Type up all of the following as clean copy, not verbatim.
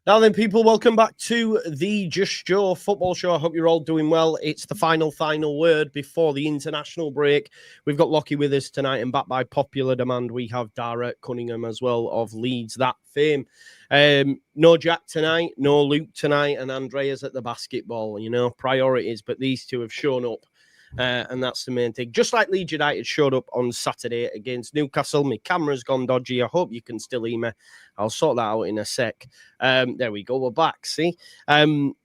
Now then, people, welcome back to the Just Joe football show. I hope you're all doing well. It's the final word before the international break. We've got Lockie with us tonight, and back by popular demand, we have Dara Cunningham as well of Leeds, that fame. No Jack tonight, no Luke tonight, and Andrea's at the basketball, priorities, but these two have shown up. And that's the main thing. Just like Leeds United showed up on Saturday against Newcastle. My camera's gone dodgy. I hope you can still hear me. I'll sort that out in a sec. There we go. We're back. See? Leeds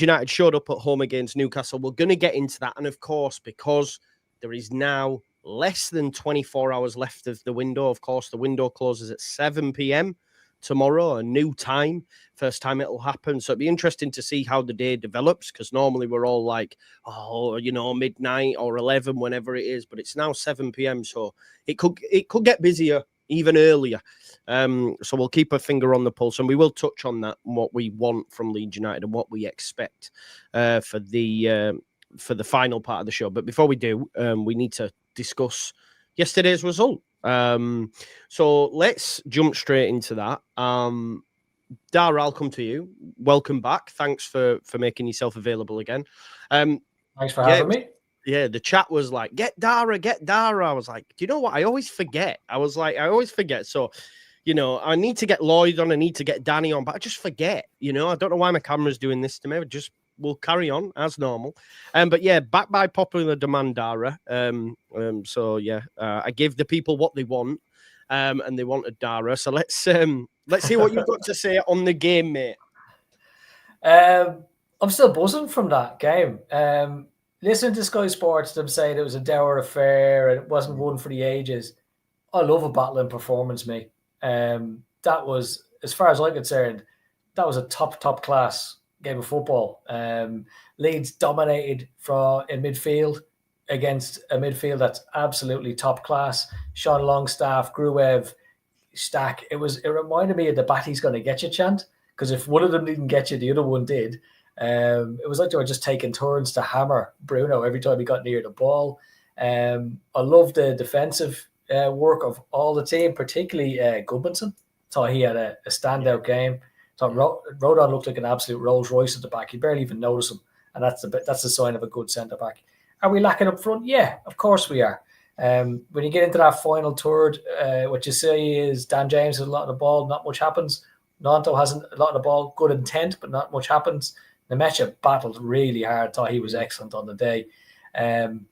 United showed up at home against Newcastle. We're going to get into that. And of course, because there is now less than 24 hours left of the window. Of course, the window closes at 7 p.m. tomorrow, a new time. First time it'll happen. So it'd be interesting to see how the day develops, because normally we're all like, midnight or 11, whenever it is. But it's now 7 p.m. So it could get busier even earlier. So we'll keep a finger on the pulse, and we will touch on that, what we want from Leeds United and what we expect for the final part of the show. But before we do, we need to discuss yesterday's result. So let's jump straight into that. Dara, I'll come to you. Welcome back. Thanks for making yourself available again. Thanks for having me. Yeah, the chat was like, get Dara. I was like, do you know what? I always forget. So, I need to get Lloyd on. I need to get Danny on, but I just forget. I don't know why my camera's doing this to me. We'll carry on as normal. But yeah, back by popular demand, Dara. I give the people what they want, and they wanted Dara. So let's see what you've got to say on the game, mate. I'm still buzzing from that game. Listening to Sky Sports, them saying it was a dour affair and it wasn't one for the ages. I love a battling performance, mate. That was, as far as I'm concerned, that was a top class game of football. Leeds dominated in midfield against a midfield that's absolutely top class. Sean Longstaff, Gruev, Stack. It reminded me of the Batty's going to get you chant, because if one of them didn't get you, the other one did. It was like they were just taking turns to hammer Bruno every time he got near the ball. I love the defensive work of all the team, particularly Gudmundsson. Thought he had a standout game. Thought Rodon looked like an absolute Rolls Royce at the back. You barely even notice him, and that's the sign of a good centre back. Are we lacking up front? Yeah, of course we are. When you get into that final third, what you see is Dan James has a lot of the ball, not much happens. Nanto hasn't a lot of the ball, good intent, but not much happens. Nemecha battled really hard, thought he was excellent on the day. And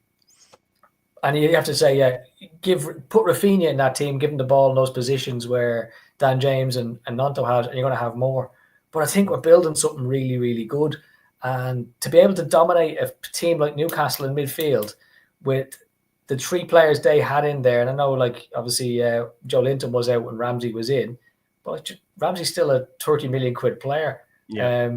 you have to say, put Rafinha in that team, give him the ball in those positions where Dan James and Nanto has, and you're going to have more. But I think we're building something really, really good. And to be able to dominate a team like Newcastle in midfield with the three players they had in there, and I know, like, obviously Joe Linton was out when Ramsey was in, but Ramsey's still a 30 million quid player. Yeah.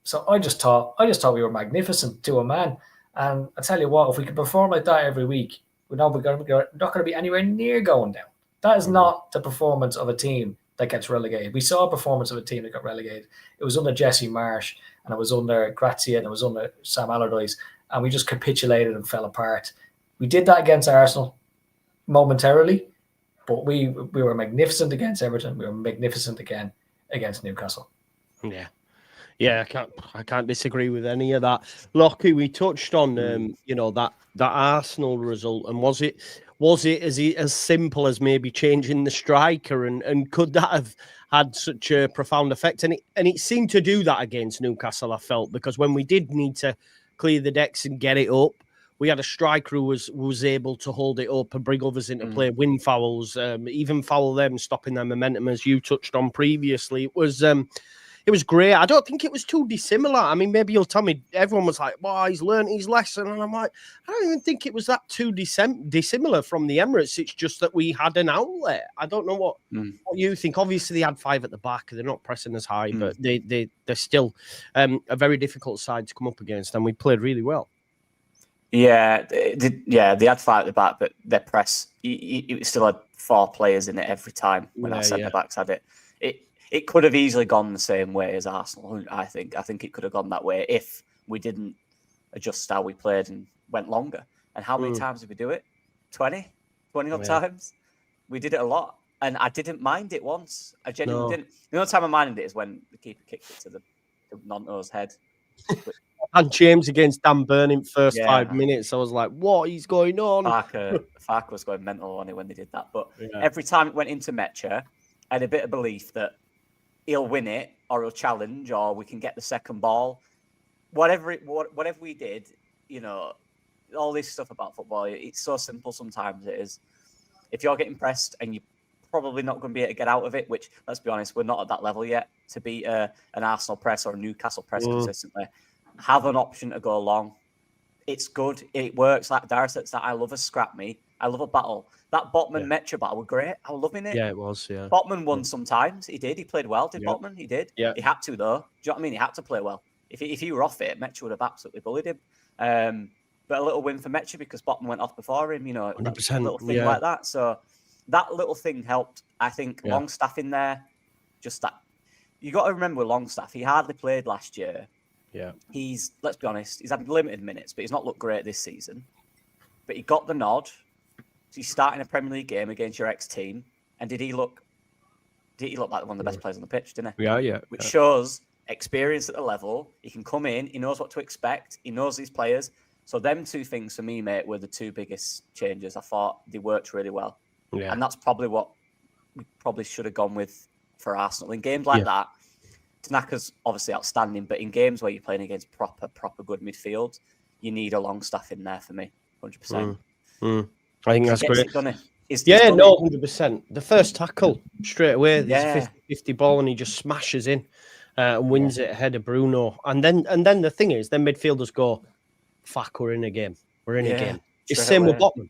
So I just thought we were magnificent to a man. And I tell you what, if we can perform like that every week, we're not going to be anywhere near going down. That is not the performance of a team that gets relegated. We saw a performance of a team that got relegated. It was under Jesse Marsh, and it was under Grazia, and it was under Sam Allardyce, and we just capitulated and fell apart. We did that against Arsenal momentarily, but we were magnificent against Everton. We were magnificent again against Newcastle. Yeah. Yeah, I can't disagree with any of that. Lockie, we touched on that Arsenal result, and was it as simple as maybe changing the striker, and could that have had such a profound effect? And it seemed to do that against Newcastle, I felt, because when we did need to clear the decks and get it up, we had a striker who was able to hold it up and bring others into play, win fouls, even foul them, stopping their momentum, as you touched on previously. It was great. I don't think it was too dissimilar. I mean, maybe you'll tell me, everyone was like, well, he's learned his lesson. And I'm like, I don't even think it was that too dissimilar from the Emirates. It's just that we had an outlet. I don't know what you think. Obviously, they had five at the back. They're not pressing as high, but they're still a very difficult side to come up against. And we played really well. Yeah, they had five at the back, but their press, it still had four players in it every time when our centre-backs had it. It could have easily gone the same way as Arsenal, I think. I think it could have gone that way if we didn't adjust how we played and went longer. And how many times did we do it? 20 odd times? We did it a lot. and I didn't mind it once. I genuinely didn't. The only time I minded it is when the keeper kicked it to the Nanto's head. And James against Dan Burn first 5 minutes. I was like, what is going on? Farke was going mental on it when they did that. But every time it went into Mecha, I had a bit of belief that he'll win it or he'll challenge or we can get the second ball. Whatever we did, all this stuff about football, it's so simple sometimes it is. If you're getting pressed and you're probably not going to be able to get out of it, which, let's be honest, we're not at that level yet to beat an Arsenal press or a Newcastle press consistently. Have an option to go long. It's good. It works. Like Dara says, that I love a scrap meet. I love a battle. That Botman Mecha battle was great. I was loving it. Yeah, it was. Yeah. Botman won sometimes. He did. He played well. Did Botman? He did. Yeah. He had to though. Do you know what I mean? He had to play well. If he were off it, Mecha would have absolutely bullied him. But a little win for Mecha because Botman went off before him. 100%. A little thing like that. So that little thing helped. I think Longstaff in there. Just that. You got to remember Longstaff. He hardly played last year. Yeah. Let's be honest, he's had limited minutes, but he's not looked great this season. But he got the nod. He's starting a Premier League game against your ex-team. And did he look like one of the best players on the pitch, didn't he? Yeah. Which shows experience at the level. He can come in, he knows what to expect, he knows these players. So them two things for me, mate, were the two biggest changes. I thought they worked really well. Yeah. And that's probably what we probably should have gone with for Arsenal. In games like that, Tanaka's obviously outstanding, but in games where you're playing against proper good midfield, you need a Longstaff in there for me, 100%. I think that's great. 100%. The first tackle straight away, there's 50-50 ball, and he just smashes in and wins it ahead of Bruno. And then the thing is, then midfielders go, fuck, we're in a game. We're in a game. It's same with Botman.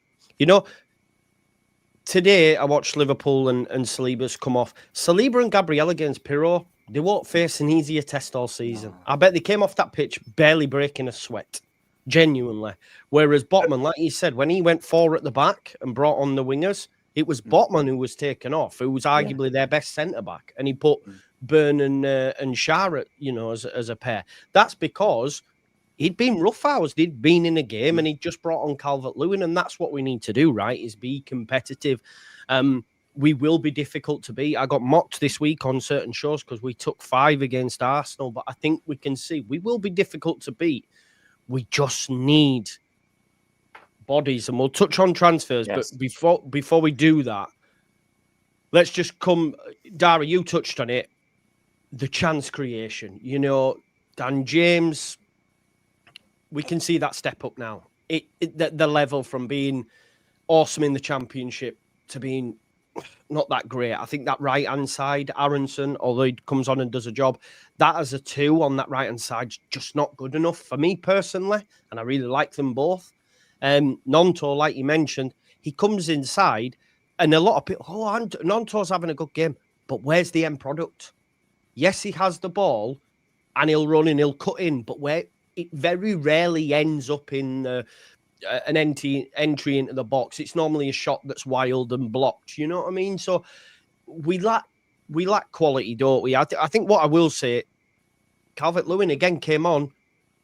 Today I watched Liverpool and Saliba's come off. Saliba and Gabriel against Pirro, they won't face an easier test all season. I bet they came off that pitch barely breaking a sweat. Genuinely. Whereas Botman, like you said, when he went 4 at the back and brought on the wingers, it was Botman who was taken off, who was arguably their best centre-back. And he put Burn and Shah as a pair. That's because he'd been roughhoused. He'd been in a game and he'd just brought on Calvert-Lewin. And that's what we need to do, right, is be competitive. We will be difficult to beat. I got mocked this week on certain shows because we took 5 against Arsenal. But I think we can see we will be difficult to beat. We just need bodies. And we'll touch on transfers. But before we do that, let's just come... Dara, you touched on it. The chance creation. Dan James... We can see that step up now. The level from being awesome in the Championship to being not that great. I think that right-hand side, Aronson, although he comes on and does a job, that as a 2 on that right-hand side is just not good enough for me personally, and I really like them both. Nonto, like you mentioned, he comes inside, and a lot of people, Nonto's having a good game, but where's the end product? Yes, he has the ball, and he'll run and he'll cut in, but where... It very rarely ends up in an entry into the box. It's normally a shot that's wild and blocked. You know what I mean? So we lack quality, don't we? I think what I will say, Calvert-Lewin again came on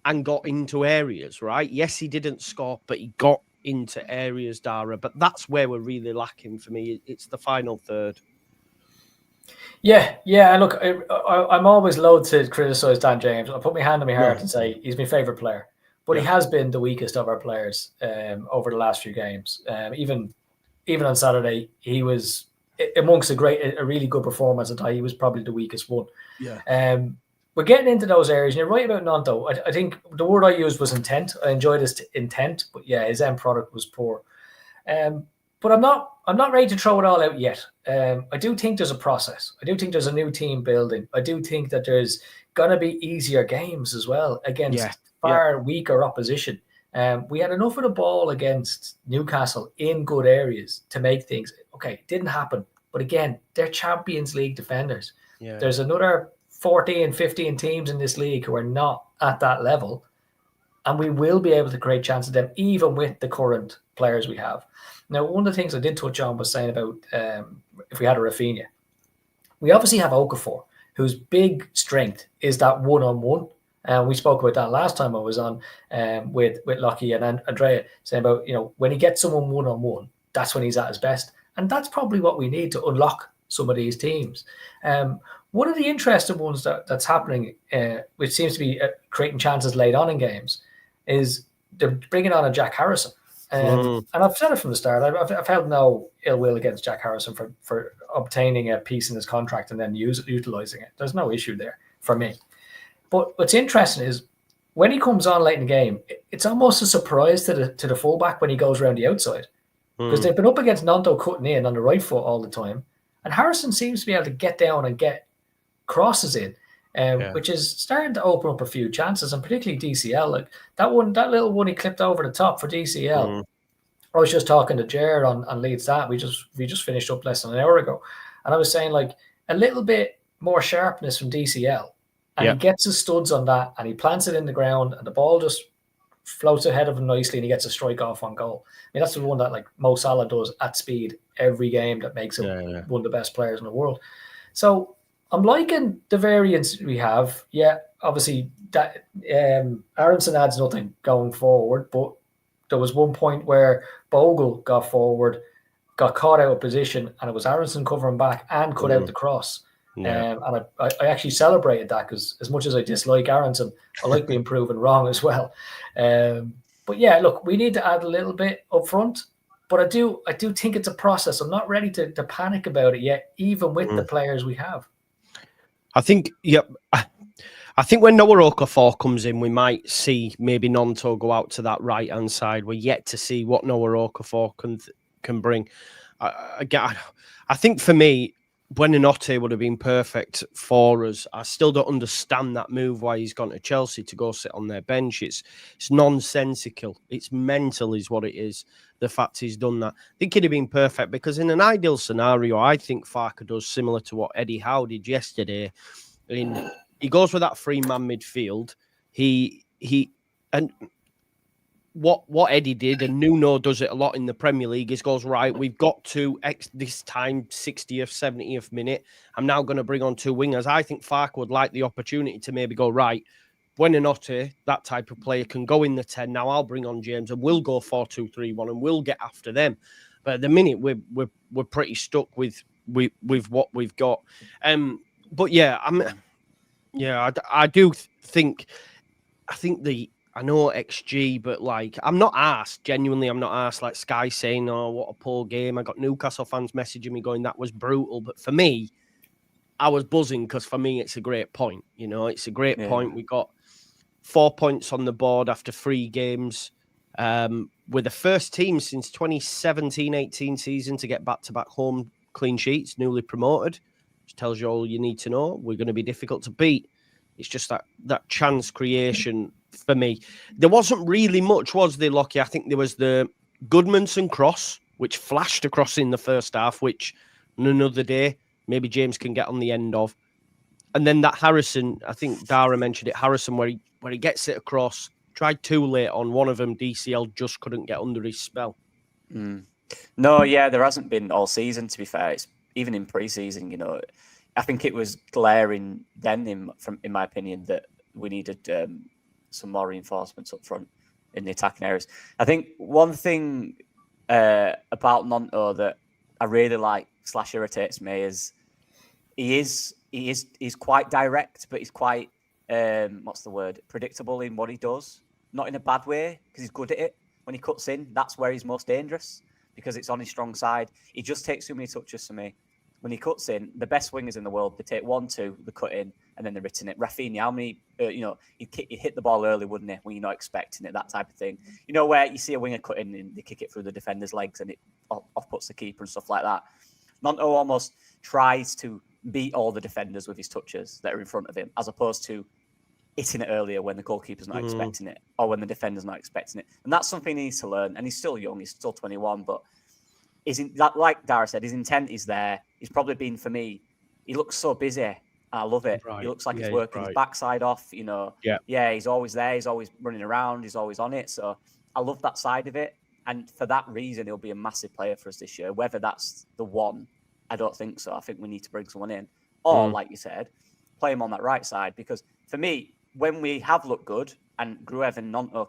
and got into areas, right? Yes, he didn't score, but he got into areas, Dara. But that's where we're really lacking for me. It's the final third. Yeah. Look, I'm always loath to criticize Dan James. I'll put my hand on my heart and say he's my favourite player. But he has been the weakest of our players over the last few games. Even on Saturday, he was amongst a really good performance. I thought he was probably the weakest one. Yeah. We're getting into those areas. And you're right about Nonto. I think the word I used was intent. I enjoyed his intent, but his end product was poor. But I'm not ready to throw it all out yet. I do think there's a process. I do think there's a new team building. I do think that there's going to be easier games as well against far weaker opposition. We had enough of the ball against Newcastle in good areas to make things. Okay, it didn't happen. But again, they're Champions League defenders. Yeah. There's another 14, 15 teams in this league who are not at that level. And we will be able to create chances of them, even with the current players we have. Now, one of the things I did touch on was saying about if we had a Rafinha. We obviously have Okafor, whose big strength is that one-on-one. And we spoke about that last time I was on with Lockie and Andrea, saying about, when he gets someone one-on-one, that's when he's at his best. And that's probably what we need to unlock some of these teams. One of the interesting ones that's happening, which seems to be creating chances late on in games, is they're bringing on a Jack Harrison. And I've said it from the start. I've held no ill will against Jack Harrison for obtaining a piece in his contract and then utilizing it. There's no issue there for me. But what's interesting is when he comes on late in the game, it's almost a surprise to the fullback when he goes around the outside, because they've been up against Nonto cutting in on the right foot all the time, and Harrison seems to be able to get down and get crosses in, which is starting to open up a few chances, and particularly DCL. Like that little one he clipped over the top for DCL. I was just talking to Jared on Leeds that we just finished up less than an hour ago, and I was saying like a little bit more sharpness from DCL, and he gets his studs on that, and he plants it in the ground, and the ball just floats ahead of him nicely, and he gets a strike off on goal. I mean, that's the one that like Mo Salah does at speed every game that makes him one of the best players in the world. So I'm liking the variance we have. Yeah, obviously that Aronson adds nothing going forward, but there was one point where Bogle got forward, got caught out of position, and it was Aronson covering back and cut out the cross. And I actually celebrated that, because as much as I dislike Aronson, I like being proven wrong as well. But yeah, look, we need to add a little bit up front, but I do think it's a process. I'm not ready to panic about it yet, even with the players we have. I think, I think when Noah Okafor comes in, we might see maybe Nonto go out to that right-hand side. We're yet to see what Noah Okafor can bring. I think for me, Buonanotte would have been perfect for us. I still don't understand that move, why he's gone to Chelsea to go sit on their bench. It's nonsensical. It's mental is what it is, the fact he's done that. I think he'd have been perfect, because in an ideal scenario, I think Farke does similar to what Eddie Howe did yesterday. He goes with that three-man midfield. And what Eddie did, and Nuno does it a lot in the Premier League, is goes, right, we've got to this time, 60th, 70th minute. I'm now going to bring on two wingers. I think Farke would like the opportunity to maybe go, right, Buonanotte, that type of player, can go in the 10. Now I'll bring on James and we'll go 4-2-3-1 and we'll get after them. But at the minute, we're pretty stuck with what we've got. But yeah, I do think, I know XG, but like, I'm not asked. Genuinely, I'm not asked. Like Sky saying, "Oh, what a poor game." I got Newcastle fans messaging me going, "That was brutal." But for me, I was buzzing, because for me, it's a great point. You know, it's a great point. We got 4 points on the board after 3 games. We're the first team since 2017-18 season to get back-to-back home clean sheets, newly promoted. Which tells you all you need to know. We're going to be difficult to beat. It's just that chance creation for me. There wasn't really much, was there, Lockie? I think there was the Goodmanson cross, which flashed across in the first half, which another day, maybe James can get on the end of. And then that Harrison, I think Dara mentioned it, Harrison, where he gets it across, tried too late on one of them. DCL just couldn't get under his spell. No, yeah, there hasn't been all season, to be fair. It's, even in pre-season, you know, I think it was glaring then, in my opinion, that we needed some more reinforcements up front in the attacking areas. I think one thing about Nonto that I really like / irritates me is he's quite direct, but he's quite predictable in what he does. Not in a bad way, because he's good at it. When he cuts in, that's where he's most dangerous, because it's on his strong side. He just takes too many touches for me. When he cuts in, the best wingers in the world, they take 1-2, they cut in, and then they're written it. Rafinha, how many, he'd hit the ball early, wouldn't he, when you're not expecting it, that type of thing. You know, where you see a winger cut in and they kick it through the defender's legs and it off-puts the keeper and stuff like that. Nonto almost tries to beat all the defenders with his touches that are in front of him, as opposed to hitting it earlier when the goalkeeper's not expecting it, or when the defender's not expecting it. And that's something he needs to learn. And he's still young, he's still 21, but like Dara said, his intent is there. He's probably been, for me, he looks so busy. I love it. Right. He looks like he's working his backside off, you know. Yeah, he's always there. He's always running around. He's always on it. So I love that side of it. And for that reason, he'll be a massive player for us this year. Whether that's the one, I don't think so. I think we need to bring someone in. Or, like you said, play him on that right side. Because for me, when we have looked good, and Gruev and Nonto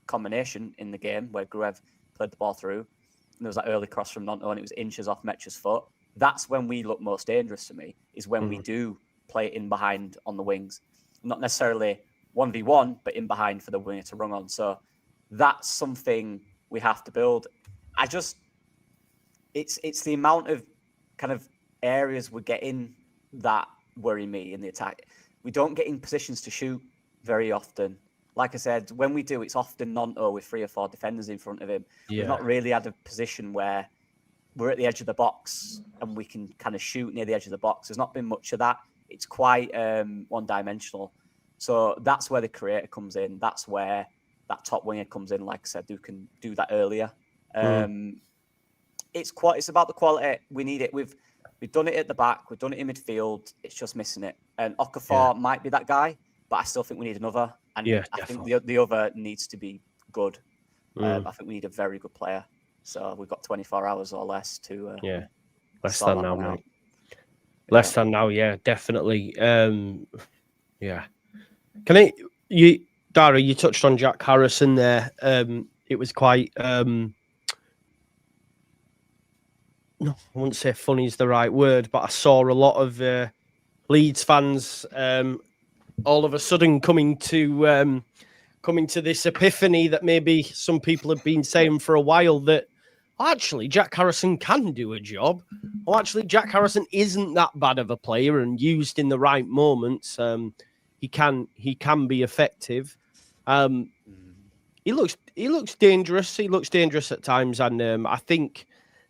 combination in the game, where Gruev played the ball through, there was that early cross from Nonto and it was inches off Metra's foot. That's when we look most dangerous to me, is when we do play in behind on the wings. Not necessarily 1v1, but in behind for the winger to run on. So that's something we have to build. It's the amount of kind of areas we're getting that worry me in the attack. We don't get in positions to shoot very often. Like I said, when we do, it's often Nonto with 3 or 4 defenders in front of him. Yeah. We've not really had a position where we're at the edge of the box and we can kind of shoot near the edge of the box. There's not been much of that. It's quite one-dimensional. So that's where the creator comes in. That's where that top winger comes in, like I said, who can do that earlier. It's about the quality. We need it. We've done it at the back. We've done it in midfield. It's just missing it. And Okafor might be that guy, but I still think we need another. And I think the other needs to be good. I think we need a very good player. So we've got 24 hours or less to less than now, mate. Less than now, yeah, definitely. Yeah. Dara, you touched on Jack Harrison there. It was quite no, I wouldn't say funny is the right word, but I saw a lot of Leeds fans all of a sudden coming to this epiphany that maybe some people have been saying for a while, that actually Jack Harrison can do a job. Or actually Jack Harrison isn't that bad of a player, and used in the right moments, he can be effective. He looks dangerous. He looks dangerous at times, and I think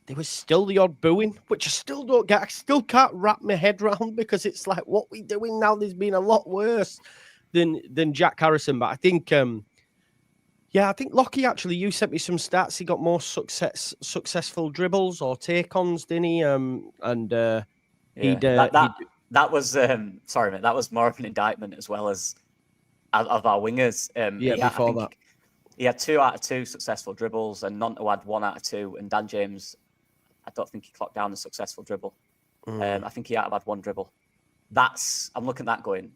there was still the odd booing, which I still don't get. I still can't wrap my head around, because it's like, what we doing now? There's been a lot worse than Jack Harrison. But I think, I think Lockie, actually, you sent me some stats. He got more successful dribbles or take-ons, didn't he? That was sorry, mate. That was more of an indictment as well as of our wingers. Before that, he had 2 out of 2 successful dribbles, and Nonto had 1 out of 2, and Dan James, I don't think he clocked down a successful dribble. I think he had 1 dribble. I'm looking at that going,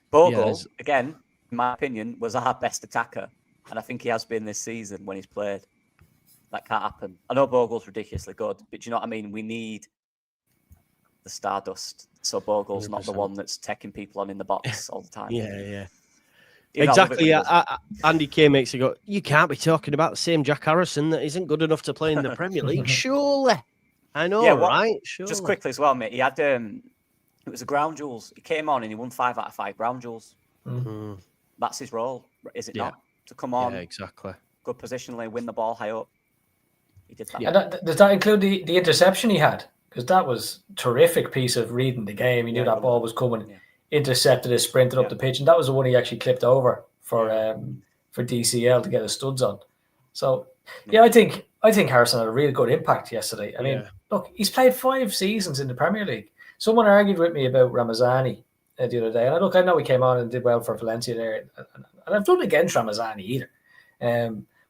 Bogle, again, in my opinion, was our best attacker. And I think he has been this season when he's played. That can't happen. I know Bogle's ridiculously good, but do you know what I mean? We need the stardust. So Bogle's 100%. Not the one that's taking people on in the box all the time. Yeah. Exactly. Andy K makes it go, you can't be talking about the same Jack Harrison that isn't good enough to play in the Premier League. Surely. I know, right? Surely. Just quickly as well, mate. He had, it was a ground jewels. He came on and he won 5 out of 5 ground jewels. That's his role, is it not? To come on. Yeah, exactly. Good positionally, win the ball high up. He did that. And does that include the interception he had? Because that was a terrific piece of reading the game. He knew that ball was coming. Intercepted it, sprinted up the pitch, and that was the one he actually clipped over for DCL to get his studs on. So I think Harrison had a really good impact yesterday. I mean, look, he's played 5 seasons in the Premier League. Someone argued with me about Ramazani the other day, and I know he came on and did well for Valencia there, and I've done against Ramazani either.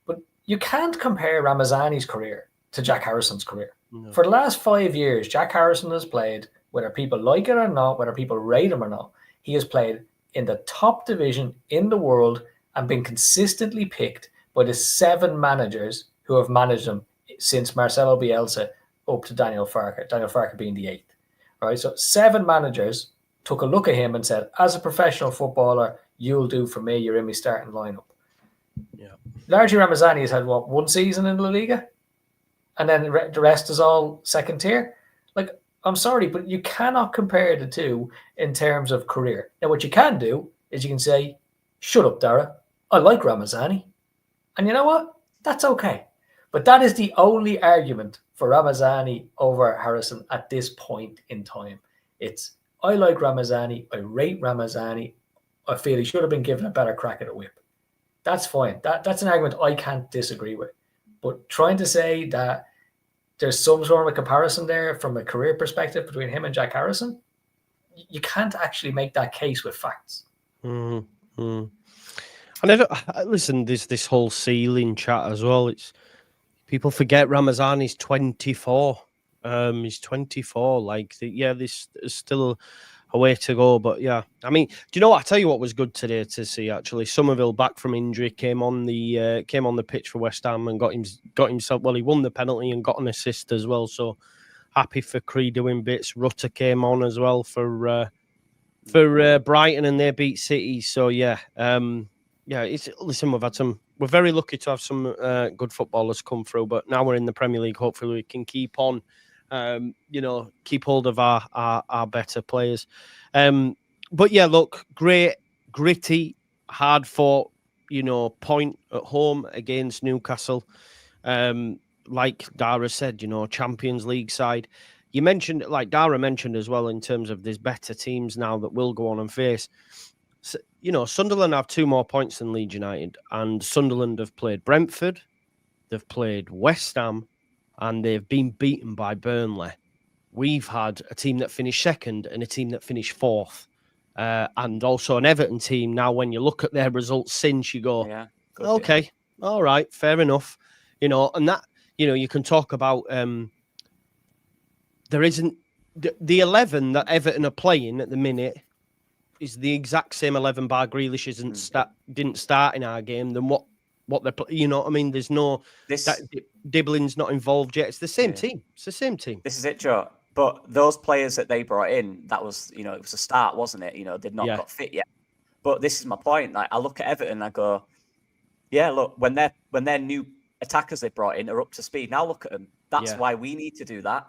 But you can't compare Ramazani's career to Jack Harrison's career. No. For the last 5 years, Jack Harrison has played, whether people like it or not, whether people rate him or not, he has played in the top division in the world and been consistently picked by the 7 managers who have managed him since Marcelo Bielsa up to Daniel Farke. Daniel Farke being the 8th. All right, so 7 managers took a look at him and said, as a professional footballer, you'll do for me. You're in my starting lineup. Yeah. Largely Ramazani has had, 1 season in La Liga? And then the rest is all second tier? Like, I'm sorry, but you cannot compare the two in terms of career. Now, what you can do is you can say, shut up, Dara. I like Ramazani. And you know what? That's okay. But that is the only argument for Ramazani over Harrison at this point in time. It's, I like Ramazani. I rate Ramazani. I feel he should have been given a better crack at a whip. That's fine. That's an argument I can't disagree with. But trying to say that there's some sort of a comparison there from a career perspective between him and Jack Harrison, you can't actually make that case with facts. Mm-hmm. And listen, there's this whole ceiling chat as well. It's people forget Ramazani's 24. He's 24. Like, there's still a way to go. But yeah, I mean, do you know what? I tell you what was good today to see. Actually, Somerville back from injury came on the pitch for West Ham and got himself. Well, he won the penalty and got an assist as well. So happy for Cree doing bits. Rutter came on as well for Brighton and they beat City. So yeah, listen, we're very lucky to have some good footballers come through. But now we're in the Premier League. Hopefully, we can keep on. Keep hold of our better players. But yeah, look, great, gritty, hard fought, point at home against Newcastle. Like Dara said, Champions League side. You mentioned, like Dara mentioned as well, in terms of there's better teams now that will go on and face. So, Sunderland have 2 more points than Leeds United, and Sunderland have played Brentford, they've played West Ham, and they've been beaten by Burnley. We've had a team that finished second and a team that finished 4th. And also an Everton team. Now, when you look at their results since, you go, okay, all right, fair enough. And that, you can talk about, there isn't, the 11 that Everton are playing at the minute is the exact same 11 bar Grealish didn't start in our game than what they're, what I mean? There's no, Dibbling's not involved yet. It's the same team. It's the same team. This is it, Joe. But those players that they brought in, that was, it was a start, wasn't it? They'd not got fit yet. But this is my point. Like, I look at Everton and I go, yeah, look, when their new attackers they brought in are up to speed, now look at them. That's why we need to do that.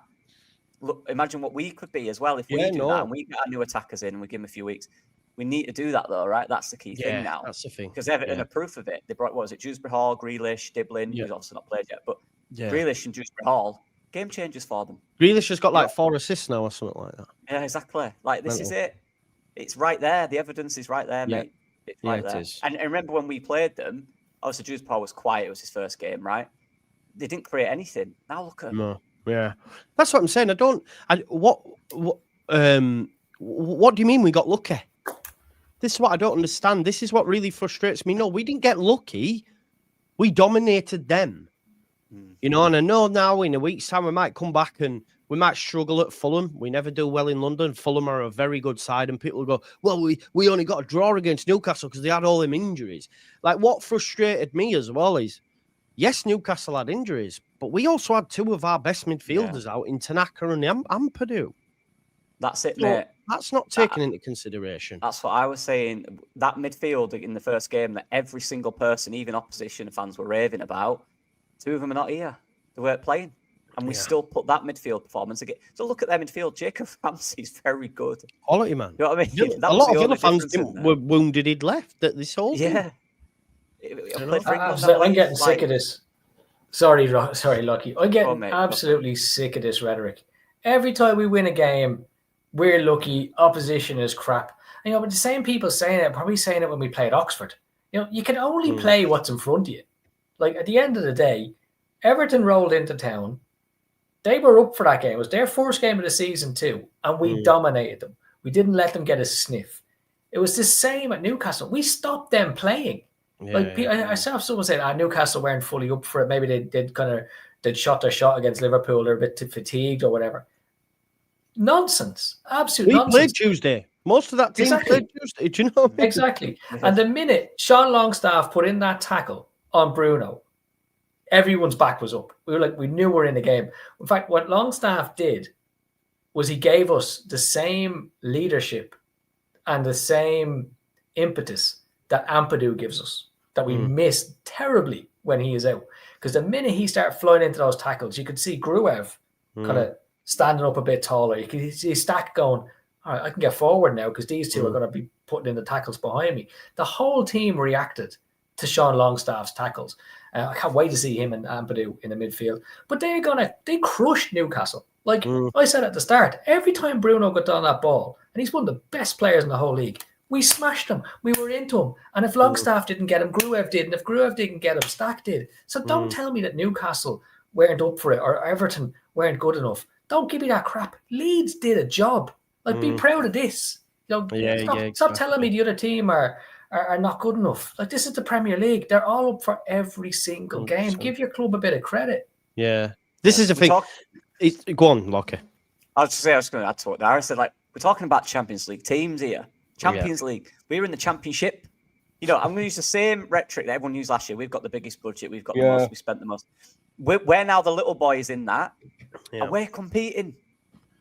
Look, imagine what we could be as well if we do that and we get our new attackers in and we give them a few weeks. We need to do that, though, right? That's the key thing now. That's the thing. Because Everton are proof of it. They brought, Dewsbury Hall, Grealish, Dibbling, who's obviously not played yet, but Grealish and Dewsbury Hall, game changers for them. Grealish has got like 4 assists now or something like that. Yeah, exactly. Like, this is it. It's right there. The evidence is right there, mate. It's right there. Is. And remember when we played them, obviously Dewsbury Hall was quiet. It was his first game, right? They didn't create anything. Now look at them. No. Yeah. That's what I'm saying. What do you mean we got lucky? This is what I don't understand. This is what really frustrates me. No, we didn't get lucky. We dominated them. And I know now in a week's time we might come back and we might struggle at Fulham. We never do well in London. Fulham are a very good side, and people go, well, we only got a draw against Newcastle because they had all them injuries. Like, what frustrated me as well is, yes, Newcastle had injuries, but we also had 2 of our best midfielders out in Tanaka and Ampadu. That's it, mate. That's not taken into consideration. That's what I was saying. That midfield in the first game that every single person, even opposition fans, were raving about, 2 of them are not here. They weren't playing. And we still put that midfield performance again. So look at their midfield. Jacob Ramsey's very good. Quality, man. You know what I mean? A lot of other fans were wounded he'd left at this whole thing. I'm getting sick of this. Sorry, Lucky. I'm getting absolutely sick of this rhetoric. Every time we win a game, we're lucky. Opposition is crap. But the same people saying it, probably saying it when we played Oxford. You can only play what's in front of you. Like, at the end of the day, Everton rolled into town. They were up for that game. It was their first game of the season too, and we dominated them. We didn't let them get a sniff. It was the same at Newcastle. We stopped them playing. I saw someone saying, Newcastle weren't fully up for it. Maybe they'd shot their shot against Liverpool. They're a bit fatigued or whatever. Nonsense. Absolute nonsense. We played Tuesday. Most of that team played Tuesday. Do you know? Exactly. And the minute Sean Longstaff put in that tackle on Bruno, everyone's back was up. We knew we were in the game. In fact, what Longstaff did was he gave us the same leadership and the same impetus that Ampadu gives us, that we miss terribly when he is out. Because the minute he started flying into those tackles, you could see Gruev kind of standing up a bit taller. You could see Stack going, all right, I can get forward now because these 2 are going to be putting in the tackles behind me. The whole team reacted to Sean Longstaff's tackles. I can't wait to see him and Ampadu in the midfield. But they crushed Newcastle. Like I said at the start, every time Bruno got on that ball, and he's one of the best players in the whole league, we smashed him. We were into him. And if Longstaff didn't get him, Gruev did. And if Gruev didn't get him, Stack did. So don't tell me that Newcastle weren't up for it or Everton weren't good enough. Don't give me that crap. Leeds did a job. Like, be proud of this. Stop telling me the other team are not good enough. Like, this is the Premier League. They're all up for every single game. Give your club a bit of credit. Yeah. This is the thing. Go on, Lockie. I was going to add to what Dara said. Like, We're talking about Champions League teams here. Champions League. We're in the Championship. You know, I'm going to use the same rhetoric that everyone used last year. We've got the biggest budget. We've got the most. We spent the most. We're now the little boys in that. Yeah. And we're competing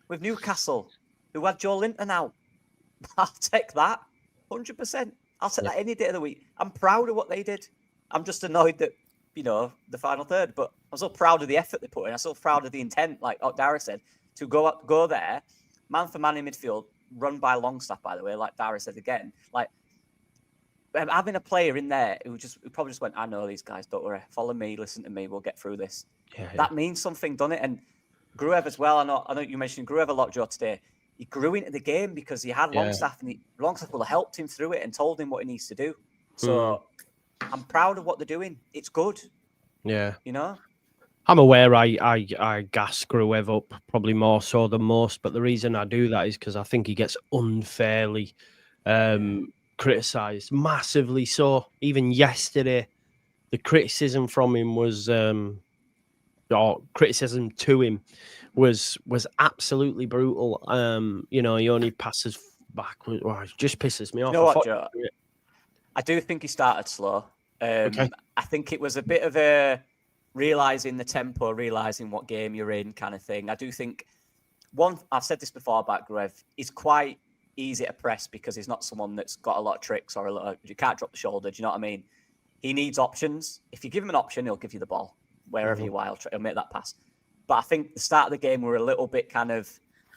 with Newcastle, who had Joe Linton out. I'll take that 100%. I'll take that any day of the week. I'm proud of what they did. I'm just annoyed that, you know, the final third. But I'm so proud of the effort they put in. I'm so proud of the intent, like Dara said, to go there, man for man in midfield, run by Longstaff, by the way, like Dara said again. Like, having a player in there who probably just went, I know these guys, don't worry. Follow me, listen to me, we'll get through this. That means something, doesn't it? And Gruev as well. I know you mentioned Gruev a lot, Joe, today. He grew into the game because he had Longstaff, and Longstaff will have helped him through it and told him what he needs to do. So I'm proud of what they're doing. It's good. Yeah. You know? I'm aware I gas Gruev up probably more so than most, but the reason I do that is because I think he gets unfairly criticised, massively so. Even yesterday, the criticism from him was, or criticism to him was absolutely brutal. You know, he only passes back. Well, it just pisses me off. You know what, Joe? I do think he started slow. I think it was a bit of a realising the tempo, realising what game you're in kind of thing. I do think, I've said this before about Gruev, he's quite easy to press because he's not someone that's got a lot of tricks or you can't drop the shoulder. Do you know what I mean? He needs options. If you give him an option, he'll give you the ball wherever you are. He'll make that pass. But I think the start of the game, we were a little bit kind of,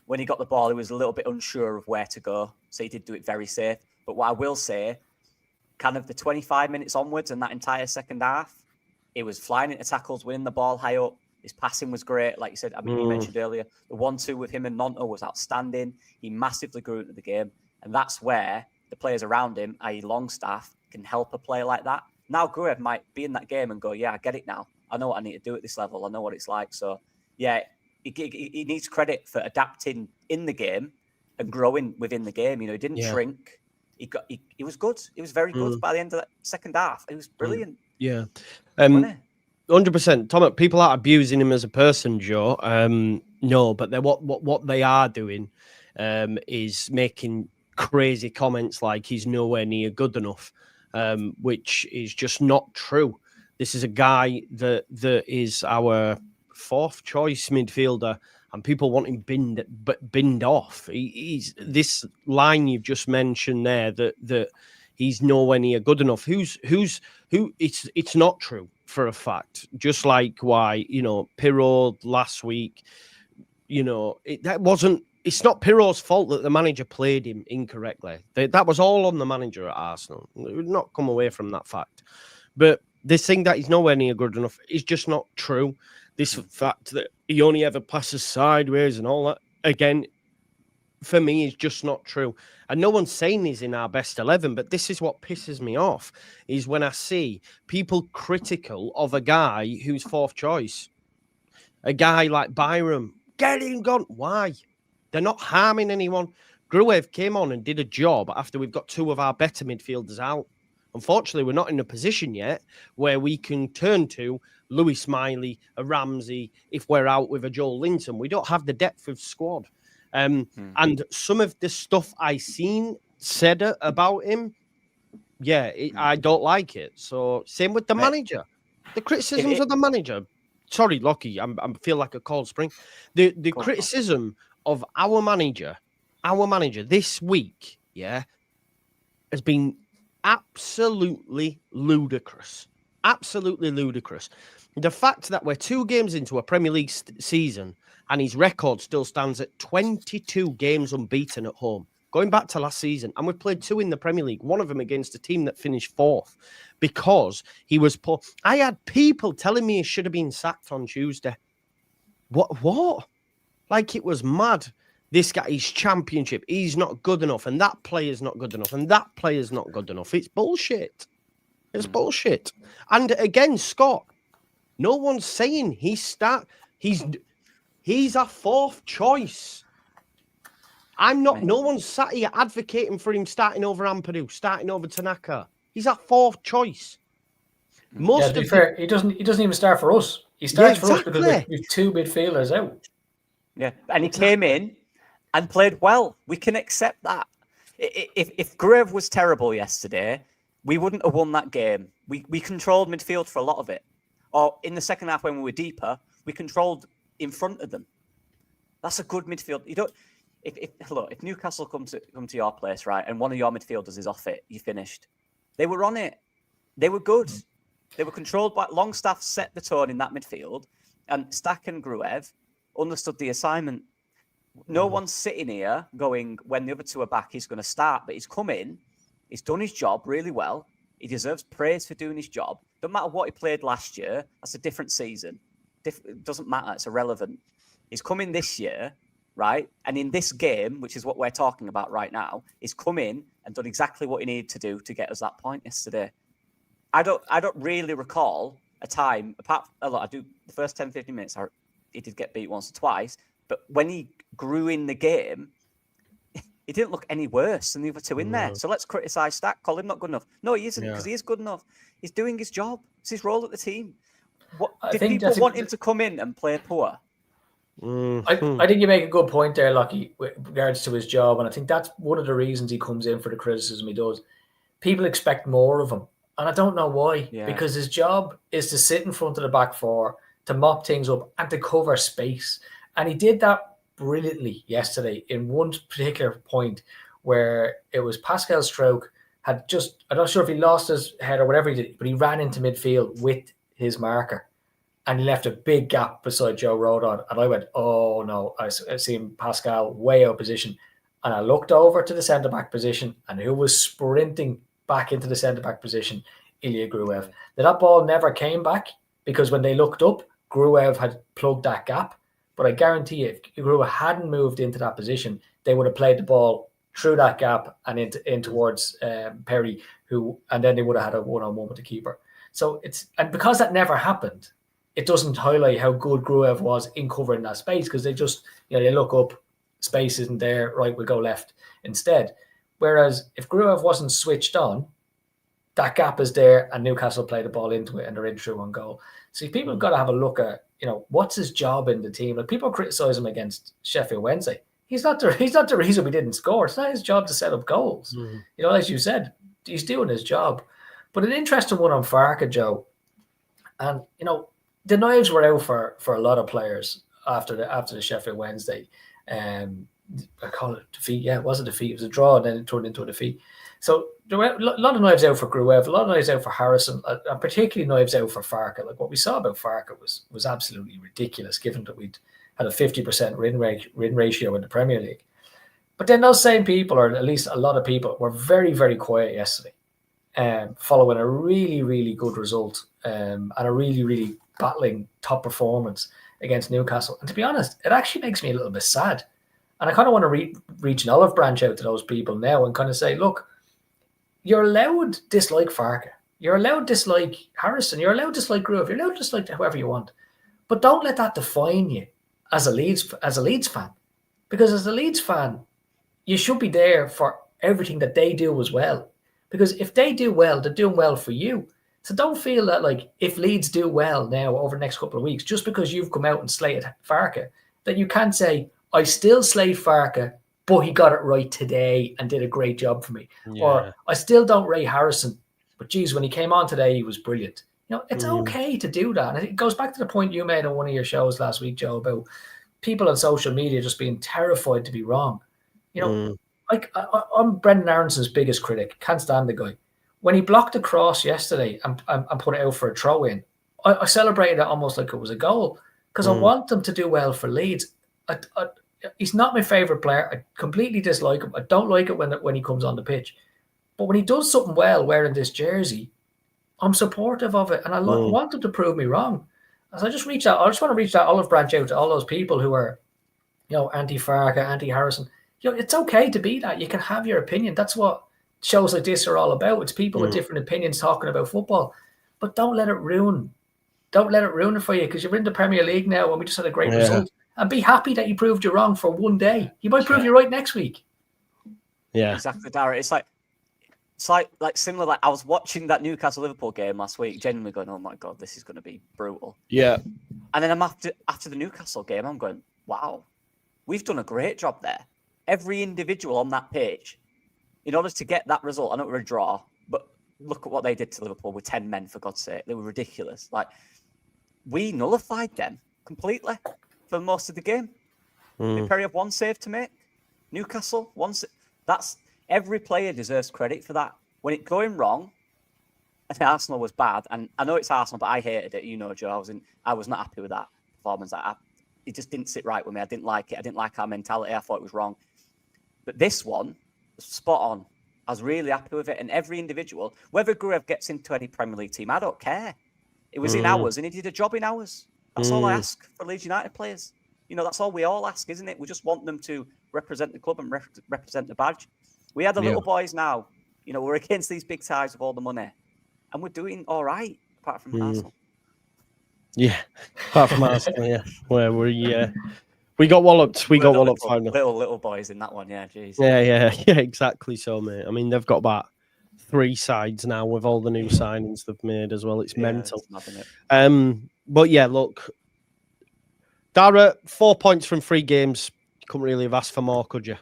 when he got the ball, he was a little bit unsure of where to go. So he did do it very safe. But what I will say, kind of the 25 minutes onwards and that entire second half, he was flying into tackles, winning the ball high up. His passing was great. Like you said, I mean, you mentioned earlier, the 1-2 with him and Nonto was outstanding. He massively grew into the game. And that's where the players around him, i.e. Longstaff, can help a player like that. Now Gruev might be in that game and go, yeah, I get it now. I know what I need to do at this level. I know what it's like. So, yeah, he needs credit for adapting in the game and growing within the game. You know, he didn't shrink. He was good. He was very good by the end of that second half. He was brilliant. Yeah. 100%. Tom, people are abusing him as a person, Joe. No, but what they are doing is making crazy comments like he's nowhere near good enough, which is just not true. This is a guy that is our fourth choice midfielder, and people want him binned off. He's this line you've just mentioned there that he's nowhere near good enough. Who? It's not true for a fact. Just like why, you know, Pirro last week, you know, it's not Pirro's fault that the manager played him incorrectly. That was all on the manager at Arsenal. It would not come away from that fact. But this thing that he's nowhere near good enough is just not true. This fact that he only ever passes sideways and all that, again, for me, is just not true. And no one's saying he's in our best 11, but this is what pisses me off, is when I see people critical of a guy who's fourth choice. A guy like Byram, get him gone. Why? They're not harming anyone. Gruev came on and did a job after we've got two of our better midfielders out. Unfortunately, we're not in a position yet where we can turn to Louis Smiley, a Ramsey, if we're out with a Joel Linton. We don't have the depth of squad. And some of the stuff I seen said about him, I don't like it. So same with the manager. The criticisms of the manager. Sorry, Lockie, I feel like a cold spring. The criticism of our manager this week, has been absolutely ludicrous. Absolutely ludicrous. The fact that we're 2 games into a Premier League season and his record still stands at 22 games unbeaten at home, going back to last season, and we've played 2 in the Premier League, one of them against a team that finished 4th, because he was poor. I had people telling me he should have been sacked on Tuesday. What? Like, it was mad. This guy, he's Championship, he's not good enough, and that player's not good enough, and that player's not good enough. It's bullshit. It's bullshit. And again, Scott, no one's saying he's our 4th choice. No one's sat here advocating for him starting over Ampadu, starting over Tanaka. He's our 4th choice. To be fair, he doesn't even start for us. He starts for us because we've 2 midfielders out. Yeah, and he came in and played well. We can accept that. If Gruev was terrible yesterday, we wouldn't have won that game. We controlled midfield for a lot of it. Or in the second half when we were deeper, we controlled in front of them. That's a good midfield. You don't. If Newcastle come to your place, right, and one of your midfielders is off it, you finished. They were on it. They were good. They were controlled by Longstaff. Set the tone in that midfield, and Stack and Gruev understood the assignment. No one's sitting here going, when the other two are back, he's going to start. But he's come in. He's done his job really well. He deserves praise for doing his job. Don't matter what he played last year. That's a different season. It doesn't matter. It's irrelevant. He's come in this year, right? And in this game, which is what we're talking about right now, he's come in and done exactly what he needed to do to get us that point yesterday. I don't really recall a time, apart from, I do the first 10, 15 minutes, he did get beat once or twice, but when he grew in the game, he didn't look any worse than the other two in there. So let's criticise Stack, call him not good enough. No, he isn't, because he is good enough. He's doing his job. It's his role at the team. Did people want him to come in and play poor? I think you make a good point there, Lockie, with regards to his job. And I think that's one of the reasons he comes in for the criticism he does. People expect more of him. And I don't know why. Yeah. Because his job is to sit in front of the back four, to mop things up and to cover space. And he did that brilliantly yesterday in one particular point where it was Pascal Stroke had just, I'm not sure if he lost his head or whatever he did, but he ran into midfield with his marker and he left a big gap beside Joe Rodon. And I went, oh no, I seen Pascal way out of position. And I looked over to the centre-back position and who was sprinting back into the centre-back position? Ilya Gruev. That ball never came back because when they looked up, Gruev had plugged that gap. But I guarantee you, if Gruev hadn't moved into that position, they would have played the ball through that gap and in towards Perry, and then they would have had a one-on-one with the keeper. So and because that never happened, it doesn't highlight how good Gruev was in covering that space because they just, they look up, space isn't there, right, we'll go left instead. Whereas if Gruev wasn't switched on, that gap is there and Newcastle play the ball into it and they're in through on goal. So people have got to have a look at, what's his job in the team? Like people criticize him against Sheffield Wednesday. He's not the reason we didn't score. It's not his job to set up goals. As you said, he's doing his job. But an interesting one on Farke, Joe. And, the knives were out for a lot of players after the Sheffield Wednesday. I call it defeat. Yeah, it was a defeat. It was a draw and then it turned into a defeat. So there were a lot of knives out for Gruev, a lot of knives out for Harrison, and particularly knives out for Farke. Like what we saw about Farke was absolutely ridiculous, given that we'd had a 50% win ratio in the Premier League. But then those same people, or at least a lot of people, were very, very quiet yesterday, following a really, really good result and a really, really battling top performance against Newcastle. And to be honest, it actually makes me a little bit sad. And I kind of want to reach an olive branch out to those people now and kind of say, look, you're allowed to dislike Farke. You're allowed to dislike Harrison. You're allowed to dislike Gruev. You're allowed to dislike whoever you want. But don't let that define you as a Leeds fan. Because as a Leeds fan, you should be there for everything that they do as well. Because if they do well, they're doing well for you. So don't feel that like if Leeds do well now over the next couple of weeks, just because you've come out and slated Farke, that you can't say, I still slate Farke, but he got it right today and did a great job for me. Yeah. Or I still don't rate Harrison, but geez, when he came on today, he was brilliant. It's okay to do that. And it goes back to the point you made on one of your shows last week, Joe, about people on social media just being terrified to be wrong. I'm Brendan Aronson's biggest critic. Can't stand the guy. When he blocked the cross yesterday and put it out for a throw-in, I celebrated it almost like it was a goal because I want them to do well for Leeds. He's not my favourite player. I completely dislike him. I don't like it when he comes on the pitch. But when he does something well wearing this jersey, I'm supportive of it. And I want him to prove me wrong. As I just want to reach that olive branch out to all those people who are, anti-Farke, anti-Harrison. It's okay to be that. You can have your opinion. That's what shows like this are all about. It's people with different opinions talking about football. But don't let it ruin it for you because you're in the Premier League now and we just had a great result. And be happy that you proved you wrong for one day. You might prove you right next week. Yeah, exactly, Dara. It's like similar. Like I was watching that Newcastle Liverpool game last week, genuinely going, "Oh my god, this is going to be brutal." Yeah. And then I'm after the Newcastle game, I'm going, "Wow, we've done a great job there. every individual on that pitch, in order to get that result, I know we're a draw, but look at what they did to Liverpool with 10 men, for God's sake. They were ridiculous. Like, we nullified them completely for most of the game. Perry have one save to make. Newcastle, that's every player deserves credit for that. When it's going wrong, I think Arsenal was bad, and I know it's Arsenal, but I hated it. You know, Joe, I was not happy with that performance. It just didn't sit right with me. I didn't like it. I didn't like our mentality. I thought it was wrong. But this one was spot on. I was really happy with it. And every individual, whether Gruev gets into any Premier League team, I don't care. It was in hours, and he did a job in hours. That's all I ask for Leeds United players. You know, that's all we all ask, isn't it? We just want them to represent the club and represent the badge. We are the little boys now. You know, we're against these big ties with all the money. And we're doing all right, apart from Arsenal. Yeah, apart from Arsenal, yeah. Where we got walloped. We got walloped finally. Little boys in that one, yeah, jeez. Yeah, exactly so, mate. I mean, they've got about 3 sides now with all the new signings they've made as well. It's mental. It's but yeah, look, Dara, 4 points from 3 games. You couldn't really have asked for more, could you?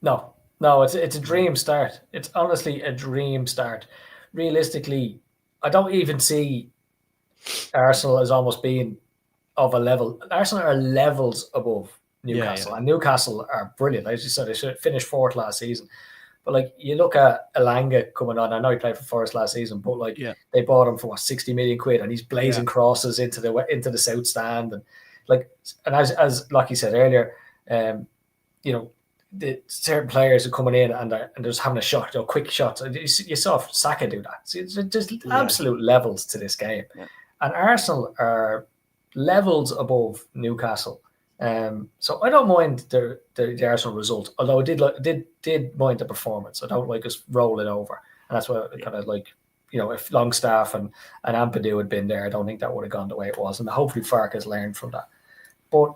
No, it's a dream start. It's honestly a dream start. Realistically, I don't even see Arsenal as almost being of a level. Arsenal are levels above Newcastle, and Newcastle are brilliant. As you said, they should have finished 4th last season. But like, you look at Elanga coming on. I know he played for Forest last season, but like they bought him for what, 60 million quid, and he's blazing crosses into the south stand, and as Lockie said earlier, you know, the certain players are coming in and they're just having a shot, quick shots. You saw Saka do that. So it's just absolute levels to this game, and Arsenal are levels above Newcastle. So I don't mind the Arsenal result, although I did mind the performance. I don't like us rolling over, and that's why I kind of like, you know, if Longstaff and Ampadu had been there, I don't think that would have gone the way it was, and hopefully Farke has learned from that. But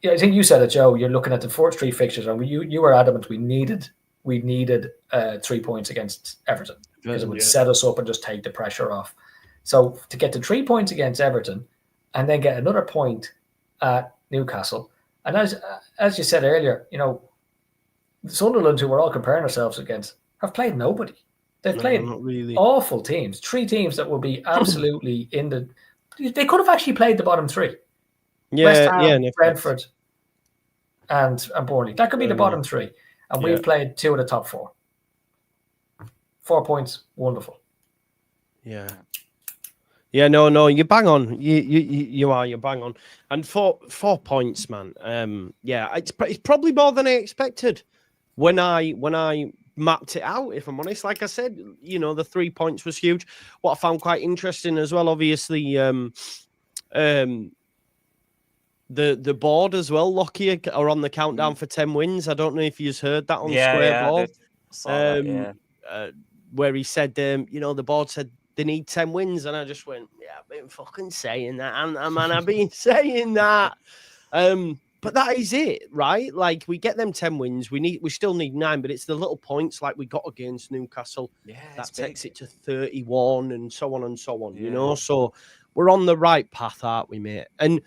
yeah, I think you said it, Joe. You're looking at the first 3 fixtures, and you were adamant we needed 3 points against Everton because it would set us up and just take the pressure off. So to get to 3 points against Everton, and then get another point at Newcastle, and as you said earlier, you know, Sunderland, who we're all comparing ourselves against, have played nobody. They've played awful teams. 3 teams that will be absolutely in the. They could have actually played the bottom 3. West Ham, Brentford, and Burnley. That could be the bottom 3, and we've played 2 of the top 4. 4 points, wonderful. Yeah, no, you bang on. You're bang on. And 4 points, man. It's probably more than I expected when I mapped it out. If I'm honest, like I said, you know, the 3 points was huge. What I found quite interesting as well, obviously, the board as well, Lockie, are on the countdown for 10 wins. I don't know if you've heard that on Square Ball. Where he said, you know, the board said they need 10 wins, and I just went, I've been fucking saying that, and I've been saying that. But that is it, right? Like, we get them 10 wins. We still need 9, but it's the little points like we got against Newcastle. That takes it to 31 and so on and so on, you know? So we're on the right path, aren't we, mate? And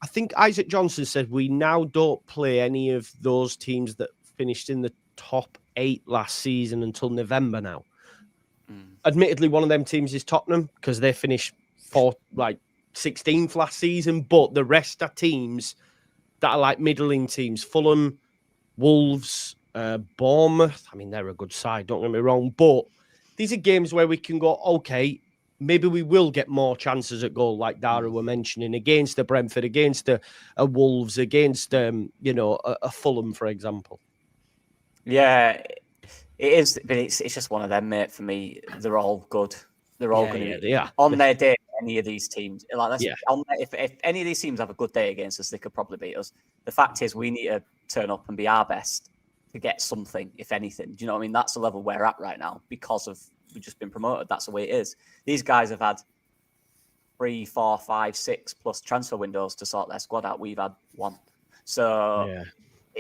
I think Isaac Johnson said we now don't play any of those teams that finished in the top 8 last season until November now. Admittedly, one of them teams is Tottenham because they finished 16th last season, but the rest are teams that are like middling teams. Fulham, Wolves, Bournemouth. I mean, they're a good side, don't get me wrong, but these are games where we can go, okay, maybe we will get more chances at goal, like Dara were mentioning, against the Brentford, against a Wolves, against you know, a Fulham, for example. Yeah, it is, but it's just one of them, mate. For me, they're all good. They're all going to on their day. Any of these teams, if any of these teams have a good day against us, they could probably beat us. The fact is, we need to turn up and be our best to get something, if anything. Do you know what I mean? That's the level we're at right now because of we've just been promoted. That's the way it is. These guys have had 3, 4, 5, 6 plus transfer windows to sort their squad out. We've had 1, so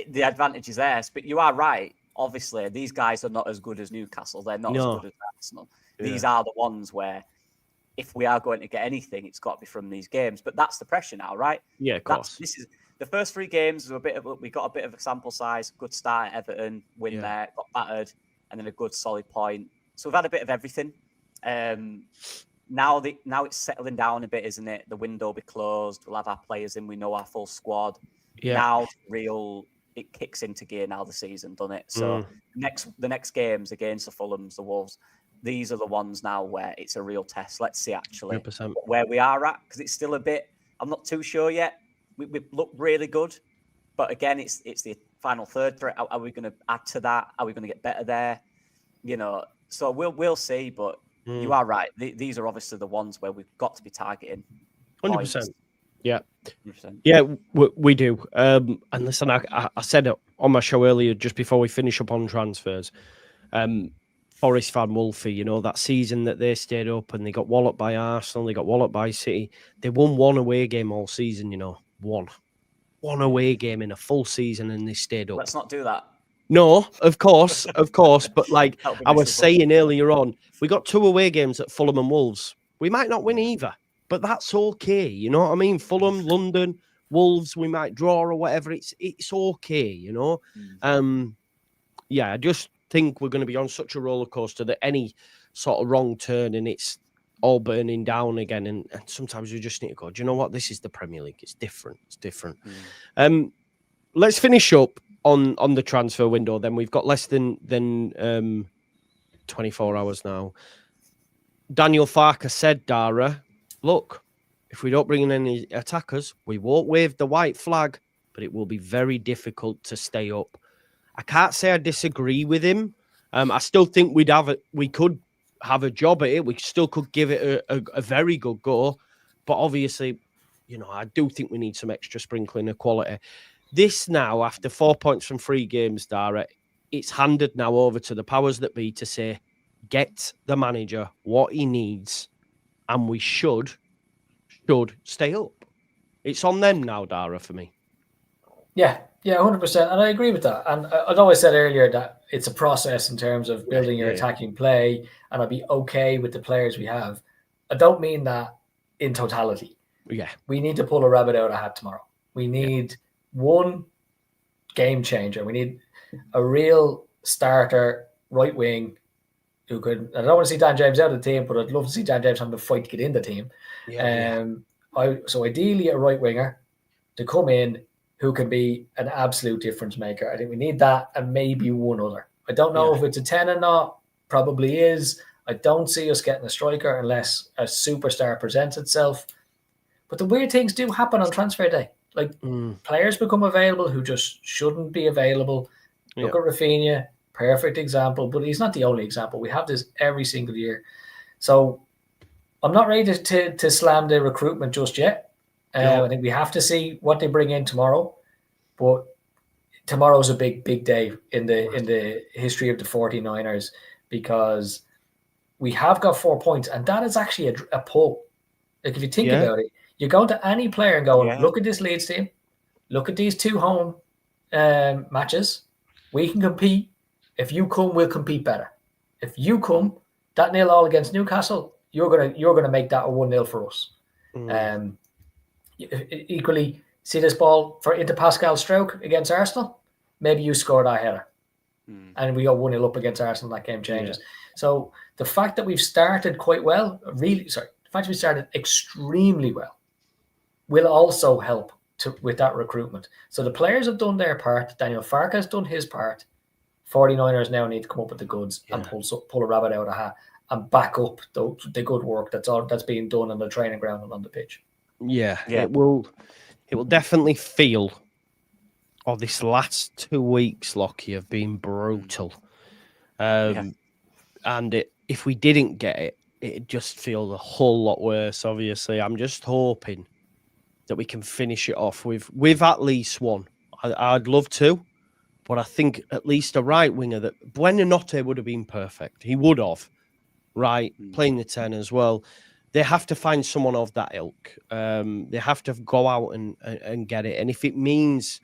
the advantage is theirs. But you are right. Obviously, these guys are not as good as Newcastle. They're not as good as Arsenal. These are the ones where, if we are going to get anything, it's got to be from these games. But that's the pressure now, right? Yeah, of course. the first 3 games were we got a bit of a sample size. Good start at Everton, win there, got battered, and then a good solid point. So we've had a bit of everything. Now it's settling down a bit, isn't it? The window will be closed. We'll have our players in. We know our full squad. Yeah. Now it kicks into gear now the season, doesn't it? So the next games against the Fulhams, the Wolves, these are the ones now where it's a real test. Let's see actually 100%. where we are at, because it's still a bit. I'm not too sure yet. We look really good, but again, it's the final third threat. Are we going to add to that? Are we going to get better there? So we'll see. But you are right. These are obviously the ones where we've got to be targeting. 100%. Yeah. 100%. Yeah, we do. And listen, I said it on my show earlier, just before we finish up on transfers. Forest fan Wolfie, that season that they stayed up and they got walloped by Arsenal, they got walloped by City. They won 1 away game all season, one away game in a full season, and they stayed up. Let's not do that. No, of course. But like I was saying earlier on, we got 2 away games at Fulham and Wolves. We might not win either, but that's okay. You know what I mean? Fulham, London, Wolves, we might draw or whatever. It's okay, I just think we're going to be on such a roller coaster that any sort of wrong turn and it's all burning down again. And sometimes we just need to go, do you know what? This is the Premier League. It's different. Let's finish up on the transfer window. Then we've got less than 24 hours now. Daniel Farker said, Dara, look, if we don't bring in any attackers, we won't wave the white flag, but it will be very difficult to stay up. I can't say I disagree with him. I still think we could have a job at it. We still could give it a very good go. But obviously, I do think we need some extra sprinkling of quality. This now, after 4 points from 3 games, Dara, it's handed now over to the powers that be to say, get the manager what he needs, and we should stay up. It's on them now, Dara, for me. Yeah, 100%. And I agree with that. And I'd always said earlier that it's a process in terms of building your attacking play, and I'd be okay with the players we have. I don't mean that in totality. Yeah. We need to pull a rabbit out of a hat tomorrow. We need one game changer. We need a real starter right wing who could. I don't want to see Dan James out of the team, but I'd love to see Dan James having to fight to get in the team. So ideally a right winger to come in who can be an absolute difference maker. I think we need that and maybe one other. I don't know if it's a 10 or not. Probably is. I don't see us getting a striker unless a superstar presents itself. But the weird things do happen on transfer day. Like players become available who just shouldn't be available. Look at Rafinha, perfect example, but he's not the only example. We have this every single year. So I'm not ready to slam the recruitment just yet. I think we have to see what they bring in tomorrow. But tomorrow's a big day in the history of the 49ers, because we have got 4 points, and that is actually a pull. Like if you think about it, you're going to any player and going, look at this Leeds team, look at these 2 home matches. We can compete. If you come, we'll compete better. If you come, that 0-0 against Newcastle, you're gonna make that a 1-0 for us. Equally, see this ball into Pascal Stroke against Arsenal? Maybe you scored that header. And we got 1-0 up against Arsenal, that game changes. So the fact that we've started quite well, the fact that we started extremely well will also help with that recruitment. So the players have done their part. Daniel Farke has done his part. 49ers now need to come up with the goods and pull a rabbit out of a hat and back up the good work that's being done on the training ground and on the pitch. It will definitely feel. This last 2 weeks, Lockie, have been brutal. And if we didn't get it, it'd just feel a whole lot worse. Obviously, I'm just hoping that we can finish it off with at least one. I'd love to, but I think at least a right winger that Buonanotte would have been perfect. He would have, right, playing the 10 as well. They have to find someone of that ilk. They have to go out and get it. And if it means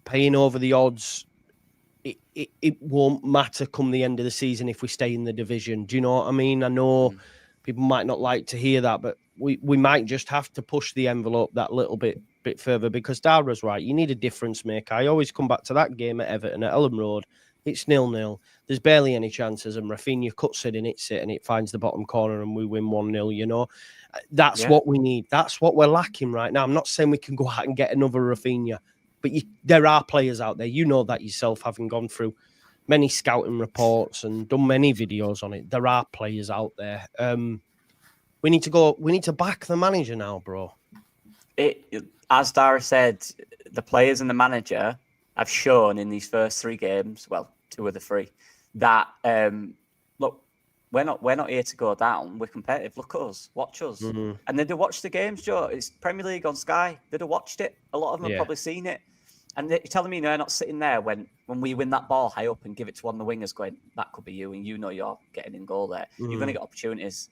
paying over the odds, it won't matter come the end of the season if we stay in the division. Do you know what I mean? I know People might not like to hear that, but we might just have to push the envelope that little bit further, because Dara's right. You need a difference maker. I always come back to that game at Everton at Ellen Road. It's 0-0. There's barely any chances, and Rafinha cuts it and hits it, and it finds the bottom corner, and we win 1-0. You know, that's what we need. That's what we're lacking right now. I'm not saying we can go out and get another Rafinha, but there are players out there. You know that yourself, having gone through many scouting reports and done many videos on it. There are players out there. We need to back the manager now, bro. As Dara said, the players and the manager have shown in these first 3 games, well, 2 of the 3, that look, we're not here to go down. We're competitive. Look at us, watch us, and they'd have watched the games, Joe. It's Premier League on Sky. They'd have watched it. A lot of them have probably seen it. And you're telling me they're not sitting there when we win that ball high up and give it to one of the wingers, going, that could be you, and you know you're getting in goal there. You're going to get opportunities.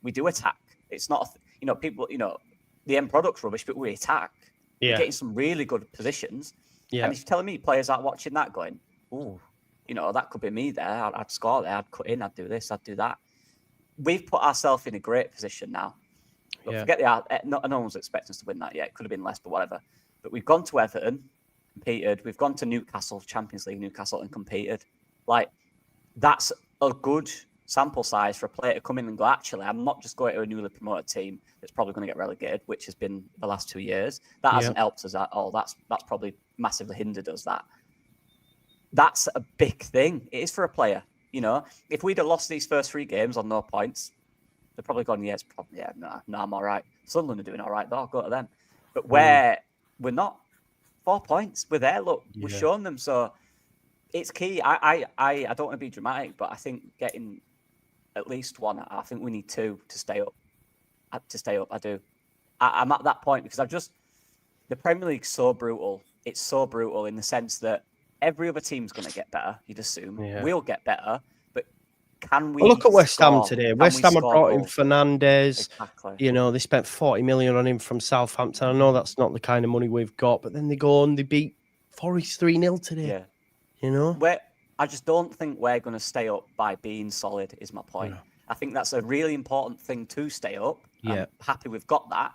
We do attack. It's not, people, the end product's rubbish, but we attack. We're getting some really good positions. Yeah. And if you're telling me players aren't watching that, going, ooh, that could be me there. I'd score there. I'd cut in. I'd do this. I'd do that. We've put ourselves in a great position now. Forget no one's expecting us to win that yet. It could have been less, but whatever. But we've gone to Everton, competed. We've gone to Newcastle, Champions League Newcastle, and competed. Like, that's a good sample size for a player to come in and go, actually, I'm not just going to a newly promoted team that's probably going to get relegated, which has been the last 2 years. That hasn't helped us at all. That's probably massively hindered us. That's a big thing. It is for a player. If we'd have lost these first 3 games on no points, they're probably gone, no, I'm all right. Sunderland are doing all right, though. I'll go to them. But we're not 4 points. We're there, look. We've shown them. So it's key. I don't want to be dramatic, but I think getting at least 1, I think we need 2 to stay up. I do. I'm at that point because the Premier League's so brutal. It's so brutal in the sense that every other team's going to get better, you'd assume. Yeah. We'll get better, but can we look at West Ham today? West Ham have brought in Fernandes. Exactly. They spent 40 million on him from Southampton. I know that's not the kind of money we've got, but then they go and they beat Forest 3-0 today. Yeah. I just don't think we're going to stay up by being solid, is my point. Yeah. I think that's a really important thing to stay up. Yeah. I'm happy we've got that.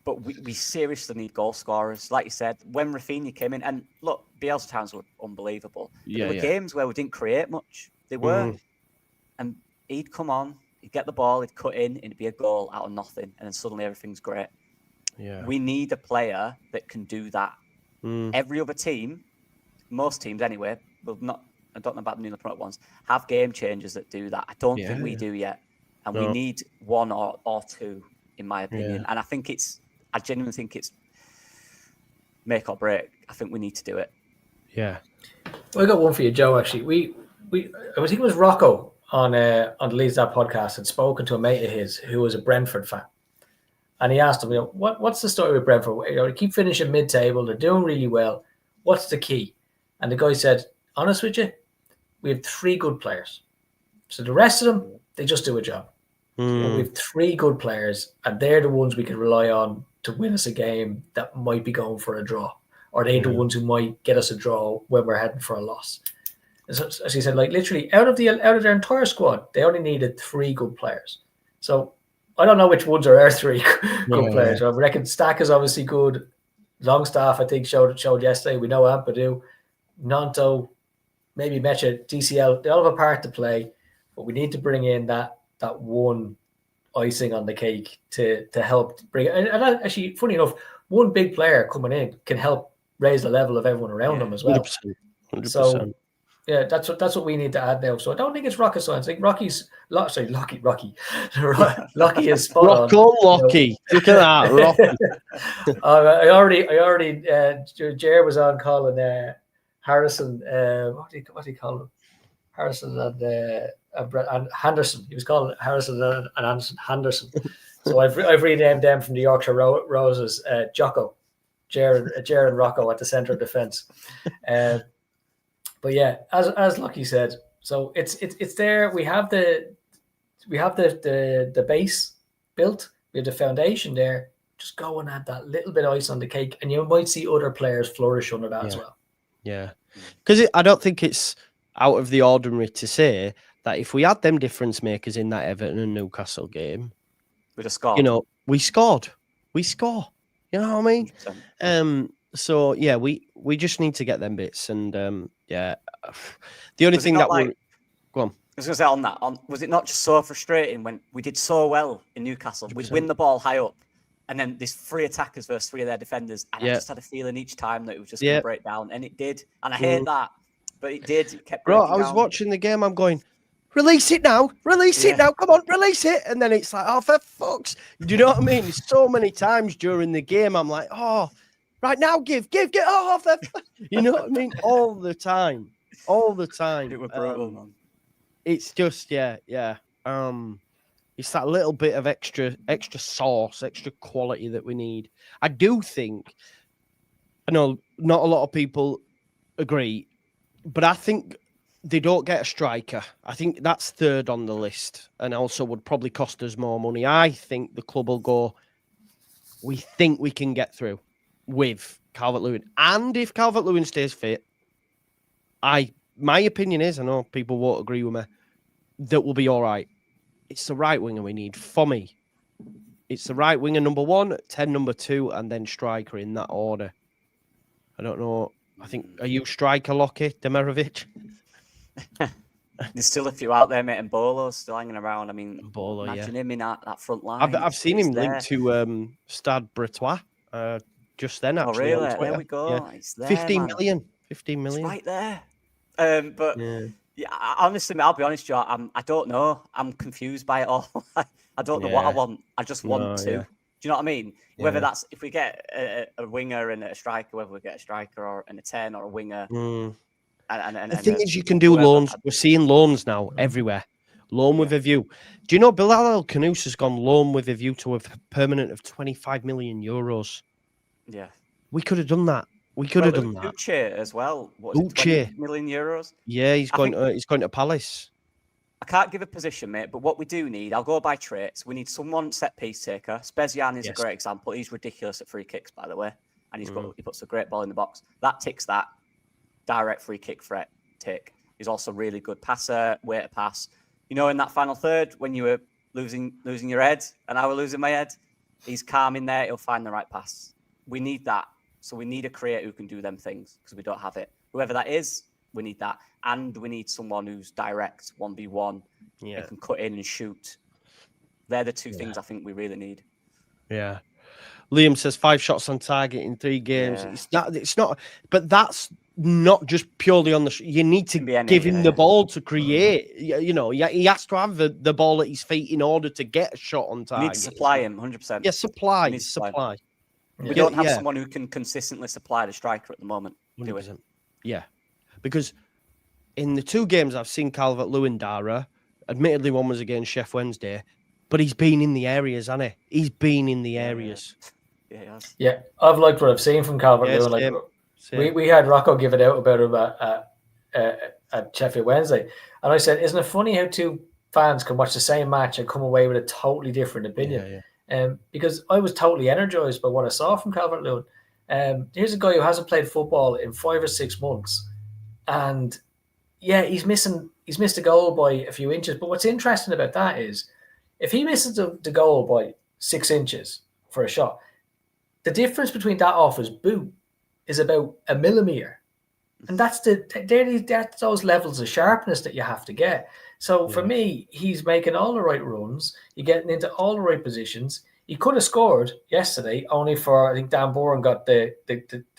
But we seriously need goal scorers. Like you said, when Rafinha came in, and look, Bielsa times were unbelievable. There were games where we didn't create much. They were. And he'd come on, he'd get the ball, he'd cut in, it'd be a goal out of nothing. And then suddenly everything's great. Yeah. We need a player that can do that. Every other team, most teams anyway, I don't know about the newly promoted ones, have game changers that do that. I don't think we do yet. And we need 1 or 2, in my opinion. And I genuinely think it's make or break. I think we need to do it. Yeah. Well, I got one for you, Joe, actually. I think it was Rocco on the Leeds That podcast had spoken to a mate of his who was a Brentford fan. And he asked him, what's the story with Brentford? They keep finishing mid-table. They're doing really well. What's the key? And the guy said, honest with you, we have 3 good players. So the rest of them, they just do a job. We have 3 good players, and they're the ones we can rely on to win us a game that might be going for a draw, or they're the ones who might get us a draw when we're heading for a loss. So, as he said, like literally out of their entire squad, they only needed 3 good players. So I don't know which ones are our 3 good players. I reckon Stack is obviously good. Longstaff, I think, showed yesterday. We know Ampadu, Nanto, maybe Mecha, DCL. They all have a part to play, but we need to bring in that one icing on the cake to help bring it. And actually, funny enough, one big player coming in can help raise the level of everyone around them as well. 100%. So yeah, that's what we need to add now. So I don't think it's rocket science. I think Lucky is spot on. Lucky. Look at that, Rocky. I already Jer was on calling Harrison. What do you call him? Harrison and Henderson. He was called Harrison and Anderson Henderson. So I've renamed them from the Yorkshire Roses, Jocko, Jer and Rocco at the centre of defence. But yeah, as Lucky said, so it's there. We have the base built. We have the foundation there. Just go and add that little bit of ice on the cake, and you might see other players flourish under that as well. Yeah, because I don't think it's out of the ordinary to say that if we had them difference makers in that Everton and Newcastle game, we'd have scored. You know, we scored. We score. You know what I mean? 100%. So yeah, we just need to get them bits, and yeah, the only Was it thing not that like- we're go on. I was going to say on that, was it not just so frustrating when we did so well in Newcastle? We'd 100%. win the ball high up, and then there's 3 attackers versus 3 of their defenders, and Yeah. I just had a feeling each time that it was just going Yeah. to break down, and it did. And I hate that, but it did. It kept Bro, breaking I was down. watching the game. I'm going, release it now, release it now. Come on, release it. And then it's like, oh, for fuck's. Do you know what I mean? So many times during the game, I'm like, oh, right now, give, get off the. You know what I mean? All the time. It was brutal, man. It's just, yeah. It's that little bit of extra sauce, extra quality that we need. I do think, I know not a lot of people agree, but I think they don't get a striker. I think that's third on the list, and also would probably cost us more money. I think the club will go, we think we can get through with Calvert-Lewin. And if Calvert-Lewin stays fit, my opinion is, I know people won't agree with me, that will be all right. It's the right winger we need for me. It's the right winger number 1, 10 number 2, and then striker in that order. I don't know. I think, are you striker, Lockie, Demirovic? There's still a few out there, mate, and Bolo's still hanging around. I mean, Bolo, imagine him in that front line. I've seen him there. linked to Stade Bretois just then, actually. Oh, really? On Twitter. There we go. Yeah. It's there, 15 man. million. 15 million. It's right there. But yeah, honestly, I'll be honest, Joe. I don't know. I'm confused by it all. I don't know what I want. I just want to. Yeah. Do you know what I mean? Whether Yeah. that's if we get a winger and a striker, whether we get a striker and a 10 or a winger. And the thing is, you can do loans. We're seeing loans now everywhere. Loan with a view. Do you know Bilal El Khanous has gone loan with a view to a permanent of 25 million euros? Yeah. We could have done that. We could have done that. Uche as well. What is it, 20 million euros? Yeah, he's going to Palace. I can't give a position, mate, but what we do need, I'll go by traits. We need someone set piece taker. Spezian is a great example. He's ridiculous at free kicks, by the way. And he puts a great ball in the box. That ticks that. Direct free kick threat take. He's also really good passer, way to pass. You know, in that final third, when you were losing your head and I were losing my head, he's calm in there. He'll find the right pass. We need that. So we need a creator who can do them things because we don't have it. Whoever that is, we need that. And we need someone who's direct, 1v1, who can cut in and shoot. They're the two things I think we really need. Yeah. Liam says 5 shots on target in 3 games. Yeah. It's not, but that's not just purely on the. You need to give him the ball to create. You know, he has to have the ball at his feet in order to get a shot on target. You need to supply him 100%. Yeah, supply. We don't have someone who can consistently supply the striker at the moment. 100%. Yeah, because in the 2 games I've seen Calvert-Lewin, Dara, admittedly one was against Sheff Wednesday, but he's been in the areas, hasn't he? He's been in the areas. Yeah, he has. Yeah, I've liked what I've seen from Calvert-Lewin. We had Rocco give it out about him at Sheffield Wednesday, and I said, "Isn't it funny how 2 fans can watch the same match and come away with a totally different opinion?" Because I was totally energized by what I saw from Calvert-Lewin. Here's a guy who hasn't played football in 5 or 6 months, and he's missed a goal by a few inches. But what's interesting about that is, if he misses the goal by 6 inches for a shot, the difference between that off his boot is about a millimeter, and that's those levels of sharpness that you have to get. So for me, he's making all the right runs. He's getting into all the right positions. He could have scored yesterday, only for I think Dan Boren got the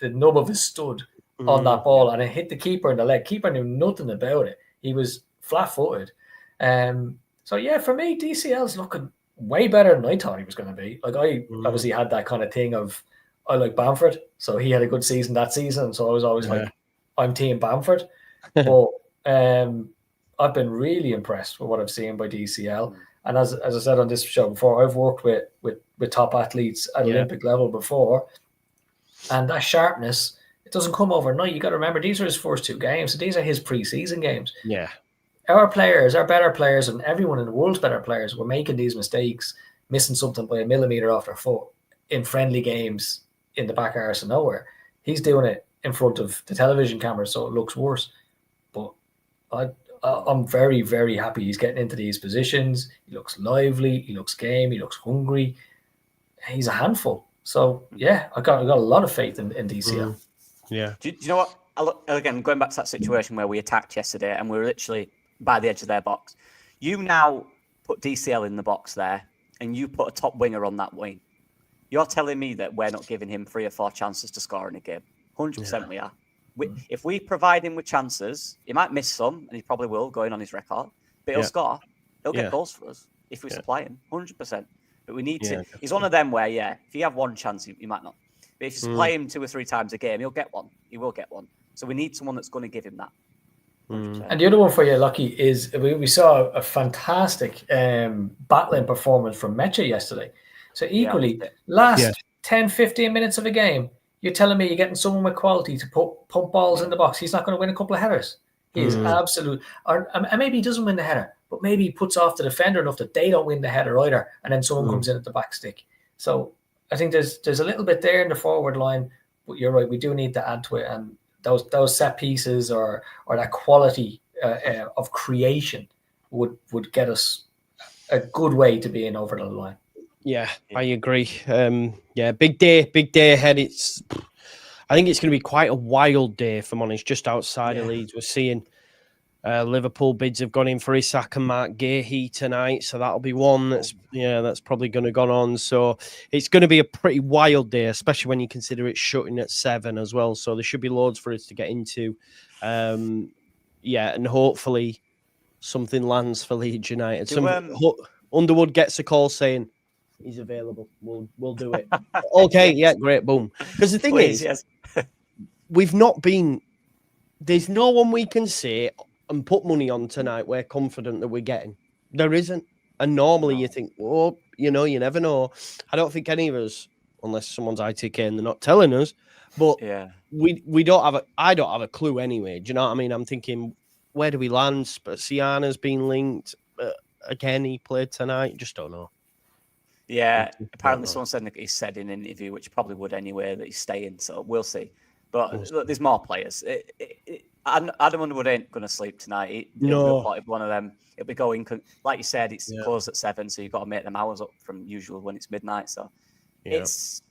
nub of his stud on that ball, and it hit the keeper in the leg. Keeper knew nothing about it. He was flat-footed. So yeah, for me, DCL's looking way better than I thought he was going to be. Like I obviously had that kind of thing of I like Bamford, so he had a good season that season, so I was always like, I'm team Bamford. But I've been really impressed with what I've seen by DCL. And as I said on this show before, I've worked with top athletes at Olympic level before, and that sharpness, it doesn't come overnight. You got to remember, these are his first 2 games, so these are his pre-season games. Yeah. Our players, our better players, and everyone in the world's better players were making these mistakes, missing something by a millimeter off their foot in friendly games in the back arse of nowhere. He's doing it in front of the television camera, so it looks worse. But I'm very, very happy he's getting into these positions. He looks lively. He looks game. He looks hungry. He's a handful. So yeah, I got a lot of faith in DCL. Yeah. Do you know what? Again, going back to that situation where we attacked yesterday and we were literally by the edge of their box. You now put DCL in the box there, and you put a top winger on that wing. You're telling me that we're not giving him 3 or 4 chances to score in a game? 100% we are. If we provide him with chances, he might miss some, and he probably will, going on his record, but he'll score. He'll get goals for us if we supply him, 100%. But we need to. Definitely. He's one of them where, if you have one chance, he might not. But if you supply him 2 or 3 times a game, he'll get one. He will get one. So we need someone that's going to give him that. 100%. And the other one for you, Lucky, is we saw a fantastic battling performance from Mecha yesterday. So equally, last 10, 15 minutes of a game, you're telling me you're getting someone with quality to pump balls in the box. He's not going to win a couple of headers. He is absolute. And maybe he doesn't win the header, but maybe he puts off the defender enough that they don't win the header either, and then someone comes in at the back stick. So I think there's a little bit there in the forward line, but you're right. We do need to add to it, and those set pieces or that quality of creation would get us a good way to being over the line. Yeah, I agree. Big day ahead. I think it's going to be quite a wild day, if I'm honest, just outside of Leeds. We're seeing Liverpool bids have gone in for Isak and Mark Gahey tonight, so that'll be one that's probably going to go on. So it's going to be a pretty wild day, especially when you consider it's shutting at 7 as well. So there should be loads for us to get into. And hopefully something lands for Leeds United. Underwood gets a call saying he's available. We'll do it. Okay, yeah, great, boom. Because the thing is, we've not been. There's no one we can say and put money on tonight we're confident that we're getting. There isn't. And normally you think, you never know. I don't think any of us, unless someone's ITK and they're not telling us, but we don't I don't have a clue anyway. Do you know what I mean? I'm thinking, where do we land? Siana's been linked. Again, he played tonight. Just don't know. Yeah, apparently someone said he said in an interview, which probably would anyway, that he's staying. So we'll see. But look, there's more players. Adam Underwood ain't going to sleep tonight. He'll be one of them. It'll be going, like you said, it's closed at 7, so you've got to make them hours up from usual when it's midnight. So it's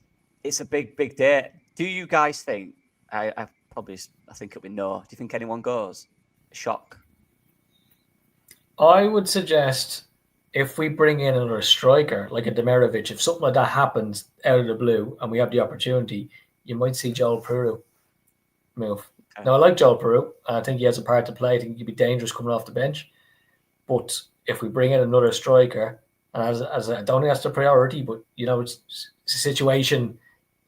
a big day. Do you guys think? I think it'll be no. Do you think anyone goes? A shock. I would suggest if we bring in another striker like a Demirovic, if something like that happens out of the blue and we have the opportunity, you might see Joel Peru move. Okay. Now, I like Joel Peru, and I think he has a part to play. I think he'd be dangerous coming off the bench. But if we bring in another striker, and as I don't think that's the priority, but it's a situation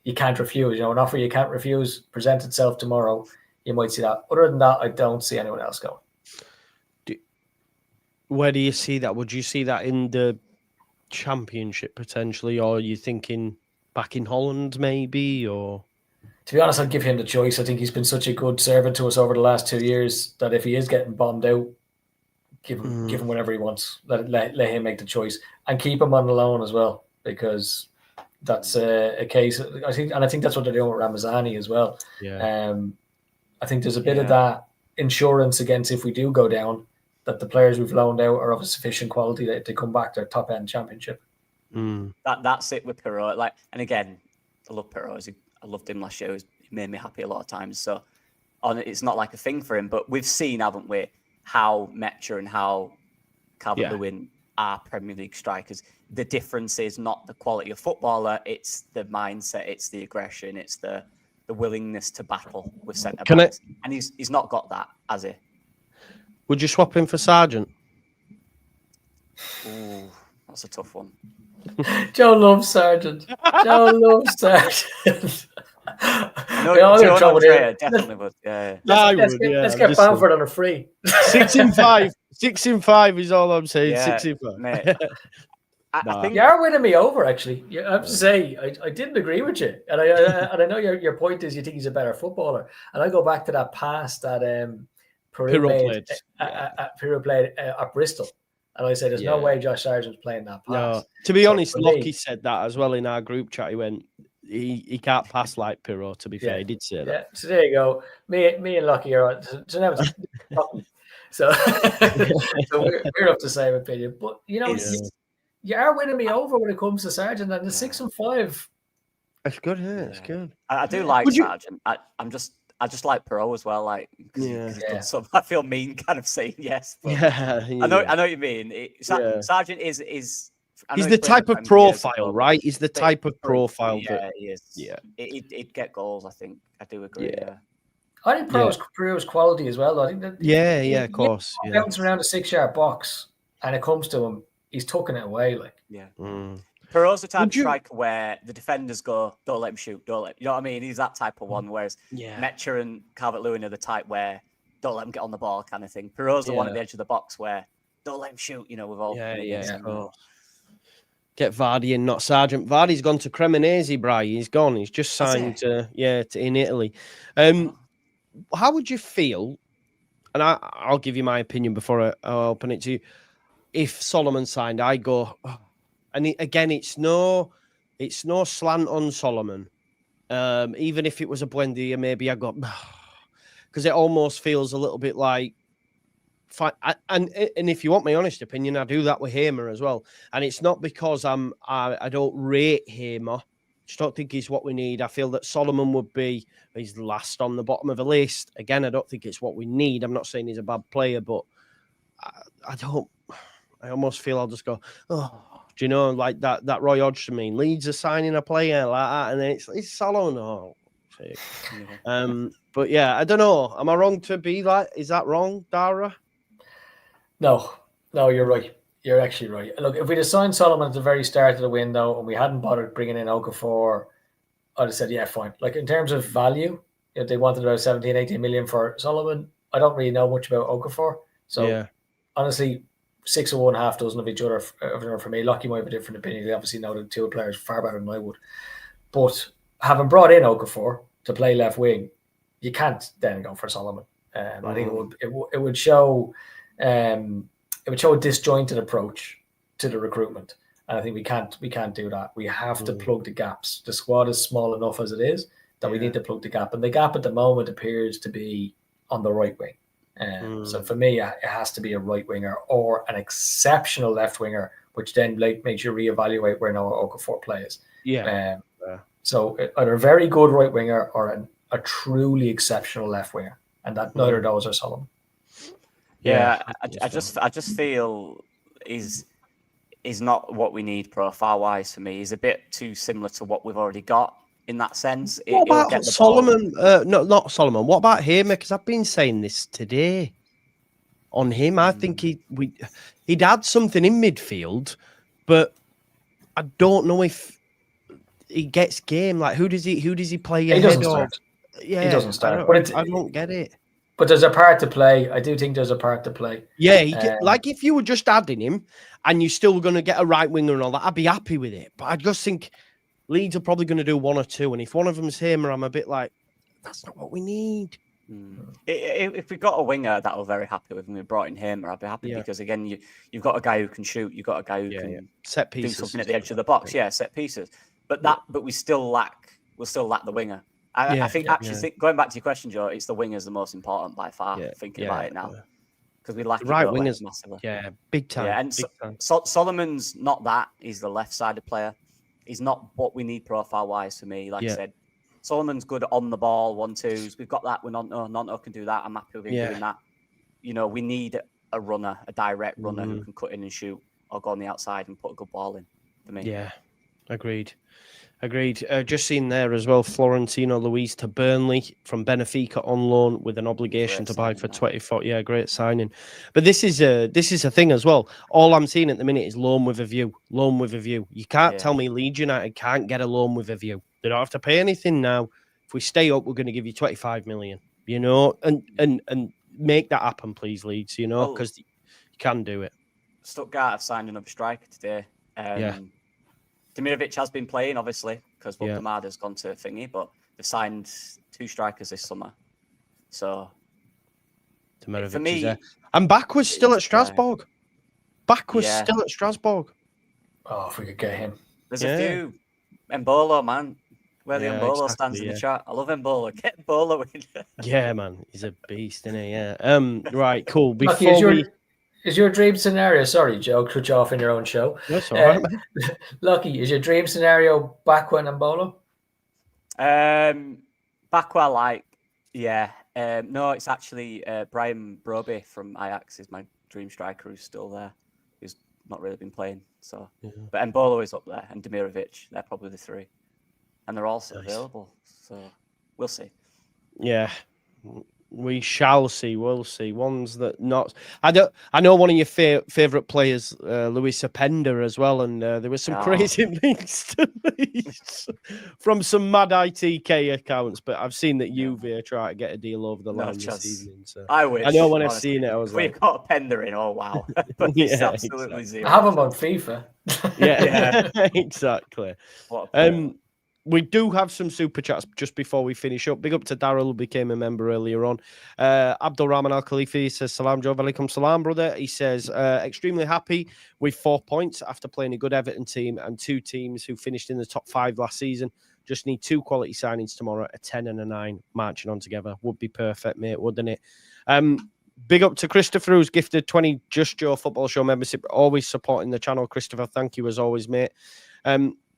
you can't refuse. An offer you can't refuse presents itself tomorrow. You might see that. Other than that, I don't see anyone else going. Where do you see that? Would you see that in the Championship potentially, or are you thinking back in Holland maybe? Or to be honest, I'd give him the choice. I think he's been such a good servant to us over the last 2 years that if he is getting bombed out, give him whatever he wants. Let him make the choice and keep him on the loan as well, because that's a case. I think that's what they're doing with Ramazani as well. Yeah. I think there's a bit of that insurance against if we do go down, that the players we've loaned out are of a sufficient quality that if they come back, they're top end Championship. That's it with Perot. And again, I love Perot. I loved him last year. He made me happy a lot of times. So it's not like a thing for him, but we've seen, haven't we, how Mecha and how Calvert-Lewin are Premier League strikers. The difference is not the quality of footballer, it's the mindset, it's the aggression, it's the willingness to battle with centre backs. And he's not got that, has he? Would you swap him for Sargent? Ooh, that's a tough one. Joe loves Sargent. Joe loves Sargent. Definitely would. Yeah. Let's get Bamford on a free. 6 in 5. 6 in 5 is all I'm saying. Yeah, 6 in 5. Mate. I think you are winning me over. Actually, I have to say I didn't agree with you, and I know your point is you think he's a better footballer, and I go back to that pass that Peru played at Bristol. And I said, there's no way Josh Sargent's playing that pass. No. To be honest, Lockie said that as well in our group chat. He went, he can't pass like Pirro, to be fair. He did say that. Yeah, so there you go. Me and Lockie are on. So now So, so we're of the same opinion. But you are winning me over when it comes to Sargent, and the 6 and 5. That's good, yeah. It's good. I do like Sargent. I just like Perot as well. Like, so I feel mean kind of saying yes. But I know what you mean. Sargent is. He's the type of profile, right? He's the type of profile that he is. Yeah, he'd get goals. I think I do agree. Yeah. I think Perot's quality as well. I think that of course. Bounce around a 6-yard box, and it comes to him, he's tucking it away. Like, Perot's the type of striker where the defenders go, don't let him shoot, you know what I mean? He's that type of one. Whereas Metcher and Calvert-Lewin are the type where don't let him get on the ball, kind of thing. Perot's the one at the edge of the box where don't let him shoot. You know, with all get Vardy in, not Sargent. Vardy's gone to Cremonese, Bri. He's gone. He's just signed in Italy. How would you feel? And I'll give you my opinion before I open it to you. If Solomon signed, I go, and it's no slant on Solomon. Even if it was a Buendia, maybe I got, because it almost feels a little bit like. And if you want my honest opinion, I do that with Hamer as well. And it's not because I don't rate Hamer. Just don't think he's what we need. I feel that Solomon would be he's last on the bottom of the list. Again, I don't think it's what we need. I'm not saying he's a bad player, but I almost feel I'll just go, do you know, like that Roy Hodgson mean? Leeds are signing a player like that, and then it's Solomon. Oh, but yeah, I don't know. Am I wrong to be like? Is that wrong, Dara? No, you're right. You're actually right. Look, if we'd have signed Solomon at the very start of the window and we hadn't bothered bringing in Okafor, I'd have said, yeah, fine. Like, in terms of value, if they wanted about 17, 18 million for Solomon, I don't really know much about Okafor. So, honestly, 6 or 1.5 dozen of each other for me. Lockie might have a different opinion. They obviously know the two players far better than I would. But having brought in Okafor to play left wing, you can't then go for Solomon. I think it would show... it would show a disjointed approach to the recruitment, and I think we can't do that. We have to plug the gaps. The squad is small enough as it is that we need to plug the gap, and the gap at the moment appears to be on the right wing. So for me, it has to be a right winger or an exceptional left winger, which then makes you reevaluate where Noah Okafor plays. So either a very good right winger or a truly exceptional left winger, and that neither of those are Solomon. I just feel he's not what we need profile wise for me. He's a bit too similar to what we've already got in that sense. What about Solomon? No, not Solomon. What about Hamer? Because I've been saying this today on him. I think he'd add something in midfield, but I don't know if he gets game. Like, who does he play ahead of? He doesn't start. I don't get it. But there's a part to play. I do think there's a part to play. Yeah, like if you were just adding him and you're still going to get a right winger and all that, I'd be happy with it. But I just think Leeds are probably going to do one or two. And if one of them's Hamer, I'm a bit like, that's not what we need. If we got a winger that we're very happy with and we brought in Hamer, I'd be happy because, again, you've got a guy who can shoot. You've got a guy who can set pieces, do something at the edge of the box. Yeah, set pieces. But we still lack the winger. I think going back to your question, Joe, it's the wingers the most important by far. Thinking about it now, because we lack the right wingers massively. Yeah, big time. Yeah, and Solomon's not that. He's the left-sided player. He's not what we need profile-wise for me. Like I said, Solomon's good on the ball, 1-2s. We've got that. Nonto can do that. I'm happy with him doing that. You know, we need a runner, a direct runner who can cut in and shoot or go on the outside and put a good ball in for me. Yeah, agreed. Just seen there as well, Florentino Luis to Burnley from Benfica on loan with an obligation to buy for 24. Yeah, great signing. But this is a thing as well. All I'm seeing at the minute is loan with a view. You can't tell me Leeds United can't get a loan with a view. They don't have to pay anything now. If we stay up, we're going to give you 25 million. You know, and make that happen, please, Leeds. You know, because you can do it. Stuttgart have signed another striker today. Demirovic has been playing, obviously, because Kamada's gone to thingy, but they've signed 2 strikers this summer. So, Demirovic for me, and Backwards still at Strasbourg. Still at Strasbourg. Oh, if we could get him. There's a few. Embolo, man. Where the Mbolo stands in the chat. I love Mbolo. Get Mbolo in. Yeah, man. He's a beast, isn't he? Yeah. Right, cool. Lucky, is your dream scenario... Sorry, Joe, cut you off in your own show. That's all right, man. Lucky, is your dream scenario Bakwa and Mbolo? Bakwa, no, it's actually Brian Broby from Ajax is my dream striker who's still there. Who's not really been playing. So, But Mbolo is up there, and Demirovic. They're probably the three. And they're also available, so we'll see. Yeah, we shall see. We'll see. Ones that not. I know one of your favorite players, Luis Openda, as well, and there was some crazy links to Leeds from some mad ITK accounts. But I've seen that Juve try to get a deal over the line this evening. So I wish. I know when I've seen it, I was like, "We got Openda in." Oh wow! But it's absolutely zero. I have him on FIFA. Yeah, exactly. We do have some super chats just before we finish up. Big up to Daryl, who became a member earlier on. Abdul Rahman Al Khalifi says, Salam, Joe. Alaikum salam, brother. He says, extremely happy with 4 points after playing a good Everton team and 2 teams who finished in the top 5 last season. Just need 2 quality signings tomorrow, a 10 and a 9 marching on together. Would be perfect, mate, wouldn't it? Big up to Christopher, who's gifted 20 Just Joe Football Show membership. Always supporting the channel, Christopher. Thank you as always, mate.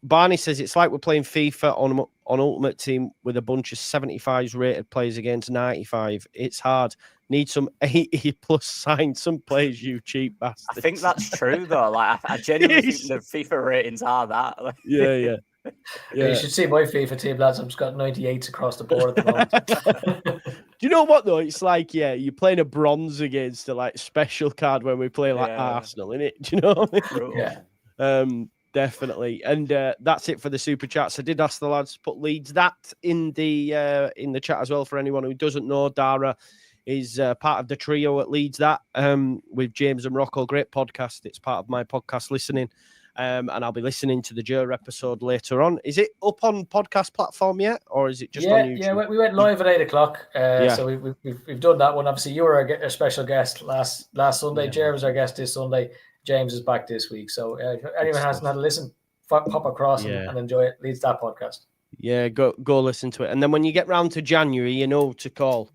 Barney says it's like we're playing FIFA on Ultimate Team with a bunch of 75s rated players against 95. It's hard. Need some 80 plus sign some players, you cheap bastards. I think that's true though. Like I genuinely think the FIFA ratings are that. Yeah. You should see my FIFA team, lads. I've just got 98s across the board at the moment. Do you know what though? It's like, you're playing a bronze against a special card when we play Arsenal, innit? Do you know what I mean? Yeah. Definitely. And that's it for the super chats. I did ask the lads to put Leeds that in the chat as well. For anyone who doesn't know, Dara is part of the trio at Leeds that with James and Rocco. Great podcast. It's part of my podcast listening. And I'll be listening to the Joe episode later on. Is it up on podcast platform yet, or is it just on YouTube? Yeah, we went live at 8 o'clock. So we've done that one. Obviously, you were a special guest last Sunday. Jerry was our guest this Sunday. James is back this week. So if anyone hasn't had a listen, pop across and enjoy it. Leads that podcast. Yeah, go listen to it. And then when you get round to January, you know to call.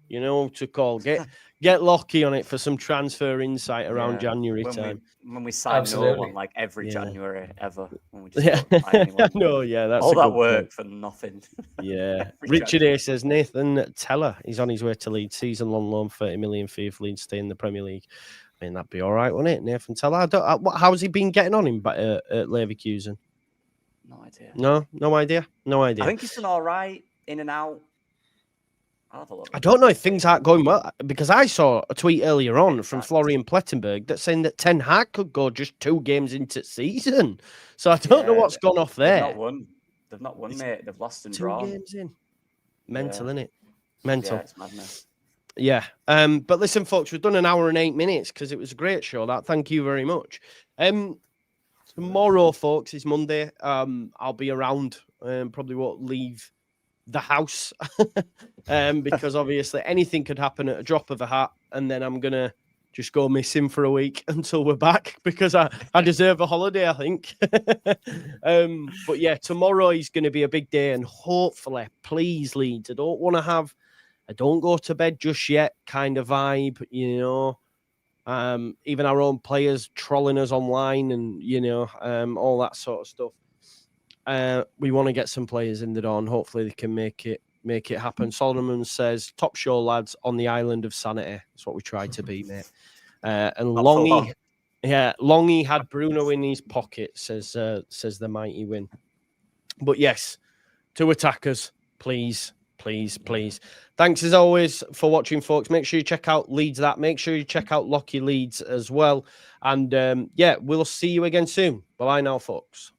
Get Lockie on it for some transfer insight around January time. When we sign no one like every January ever. When we just that's all that work for nothing. Yeah. Richard A says Nathan Teller is on his way to Leeds, season long loan, 30 million fee if Leeds stay in the Premier League. I mean, that'd be all right, wouldn't it? Nathan Teller. How's he been getting on at Leverkusen? No idea. No idea. I think he's done all right in and out. I'll have a look. I don't know if things aren't going well, because I saw a tweet earlier on from Florian Plettenberg that's saying that Ten Hag could go just 2 games into season. So I don't know what's gone off there. They've not won, mate. They've lost and drawn. 2 games in. Mental, innit? Mental. Yeah, it's madness. Yeah. But listen, folks, we've done an hour and 8 minutes because it was a great show. Thank you very much. Tomorrow, folks, is Monday. I'll be around. Probably won't leave the house because obviously anything could happen at a drop of a hat, and then I'm gonna just go missing for a week until we're back because I deserve a holiday, I think. But yeah, tomorrow is going to be a big day, and hopefully, please, Leeds, I don't want to have a don't go to bed just yet kind of vibe, even our own players trolling us online and all that sort of stuff. We want to get some players in the door, and hopefully they can make it happen. Solomon says, top show, lads, on the island of sanity. That's what we try to be, mate. And Longy had Bruno in his pocket, says the mighty win. But yes, 2 attackers, please. Thanks as always for watching, folks. Make sure you check out Leeds that. Make sure you check out Lockie Leeds as well. And we'll see you again soon. Bye now, folks.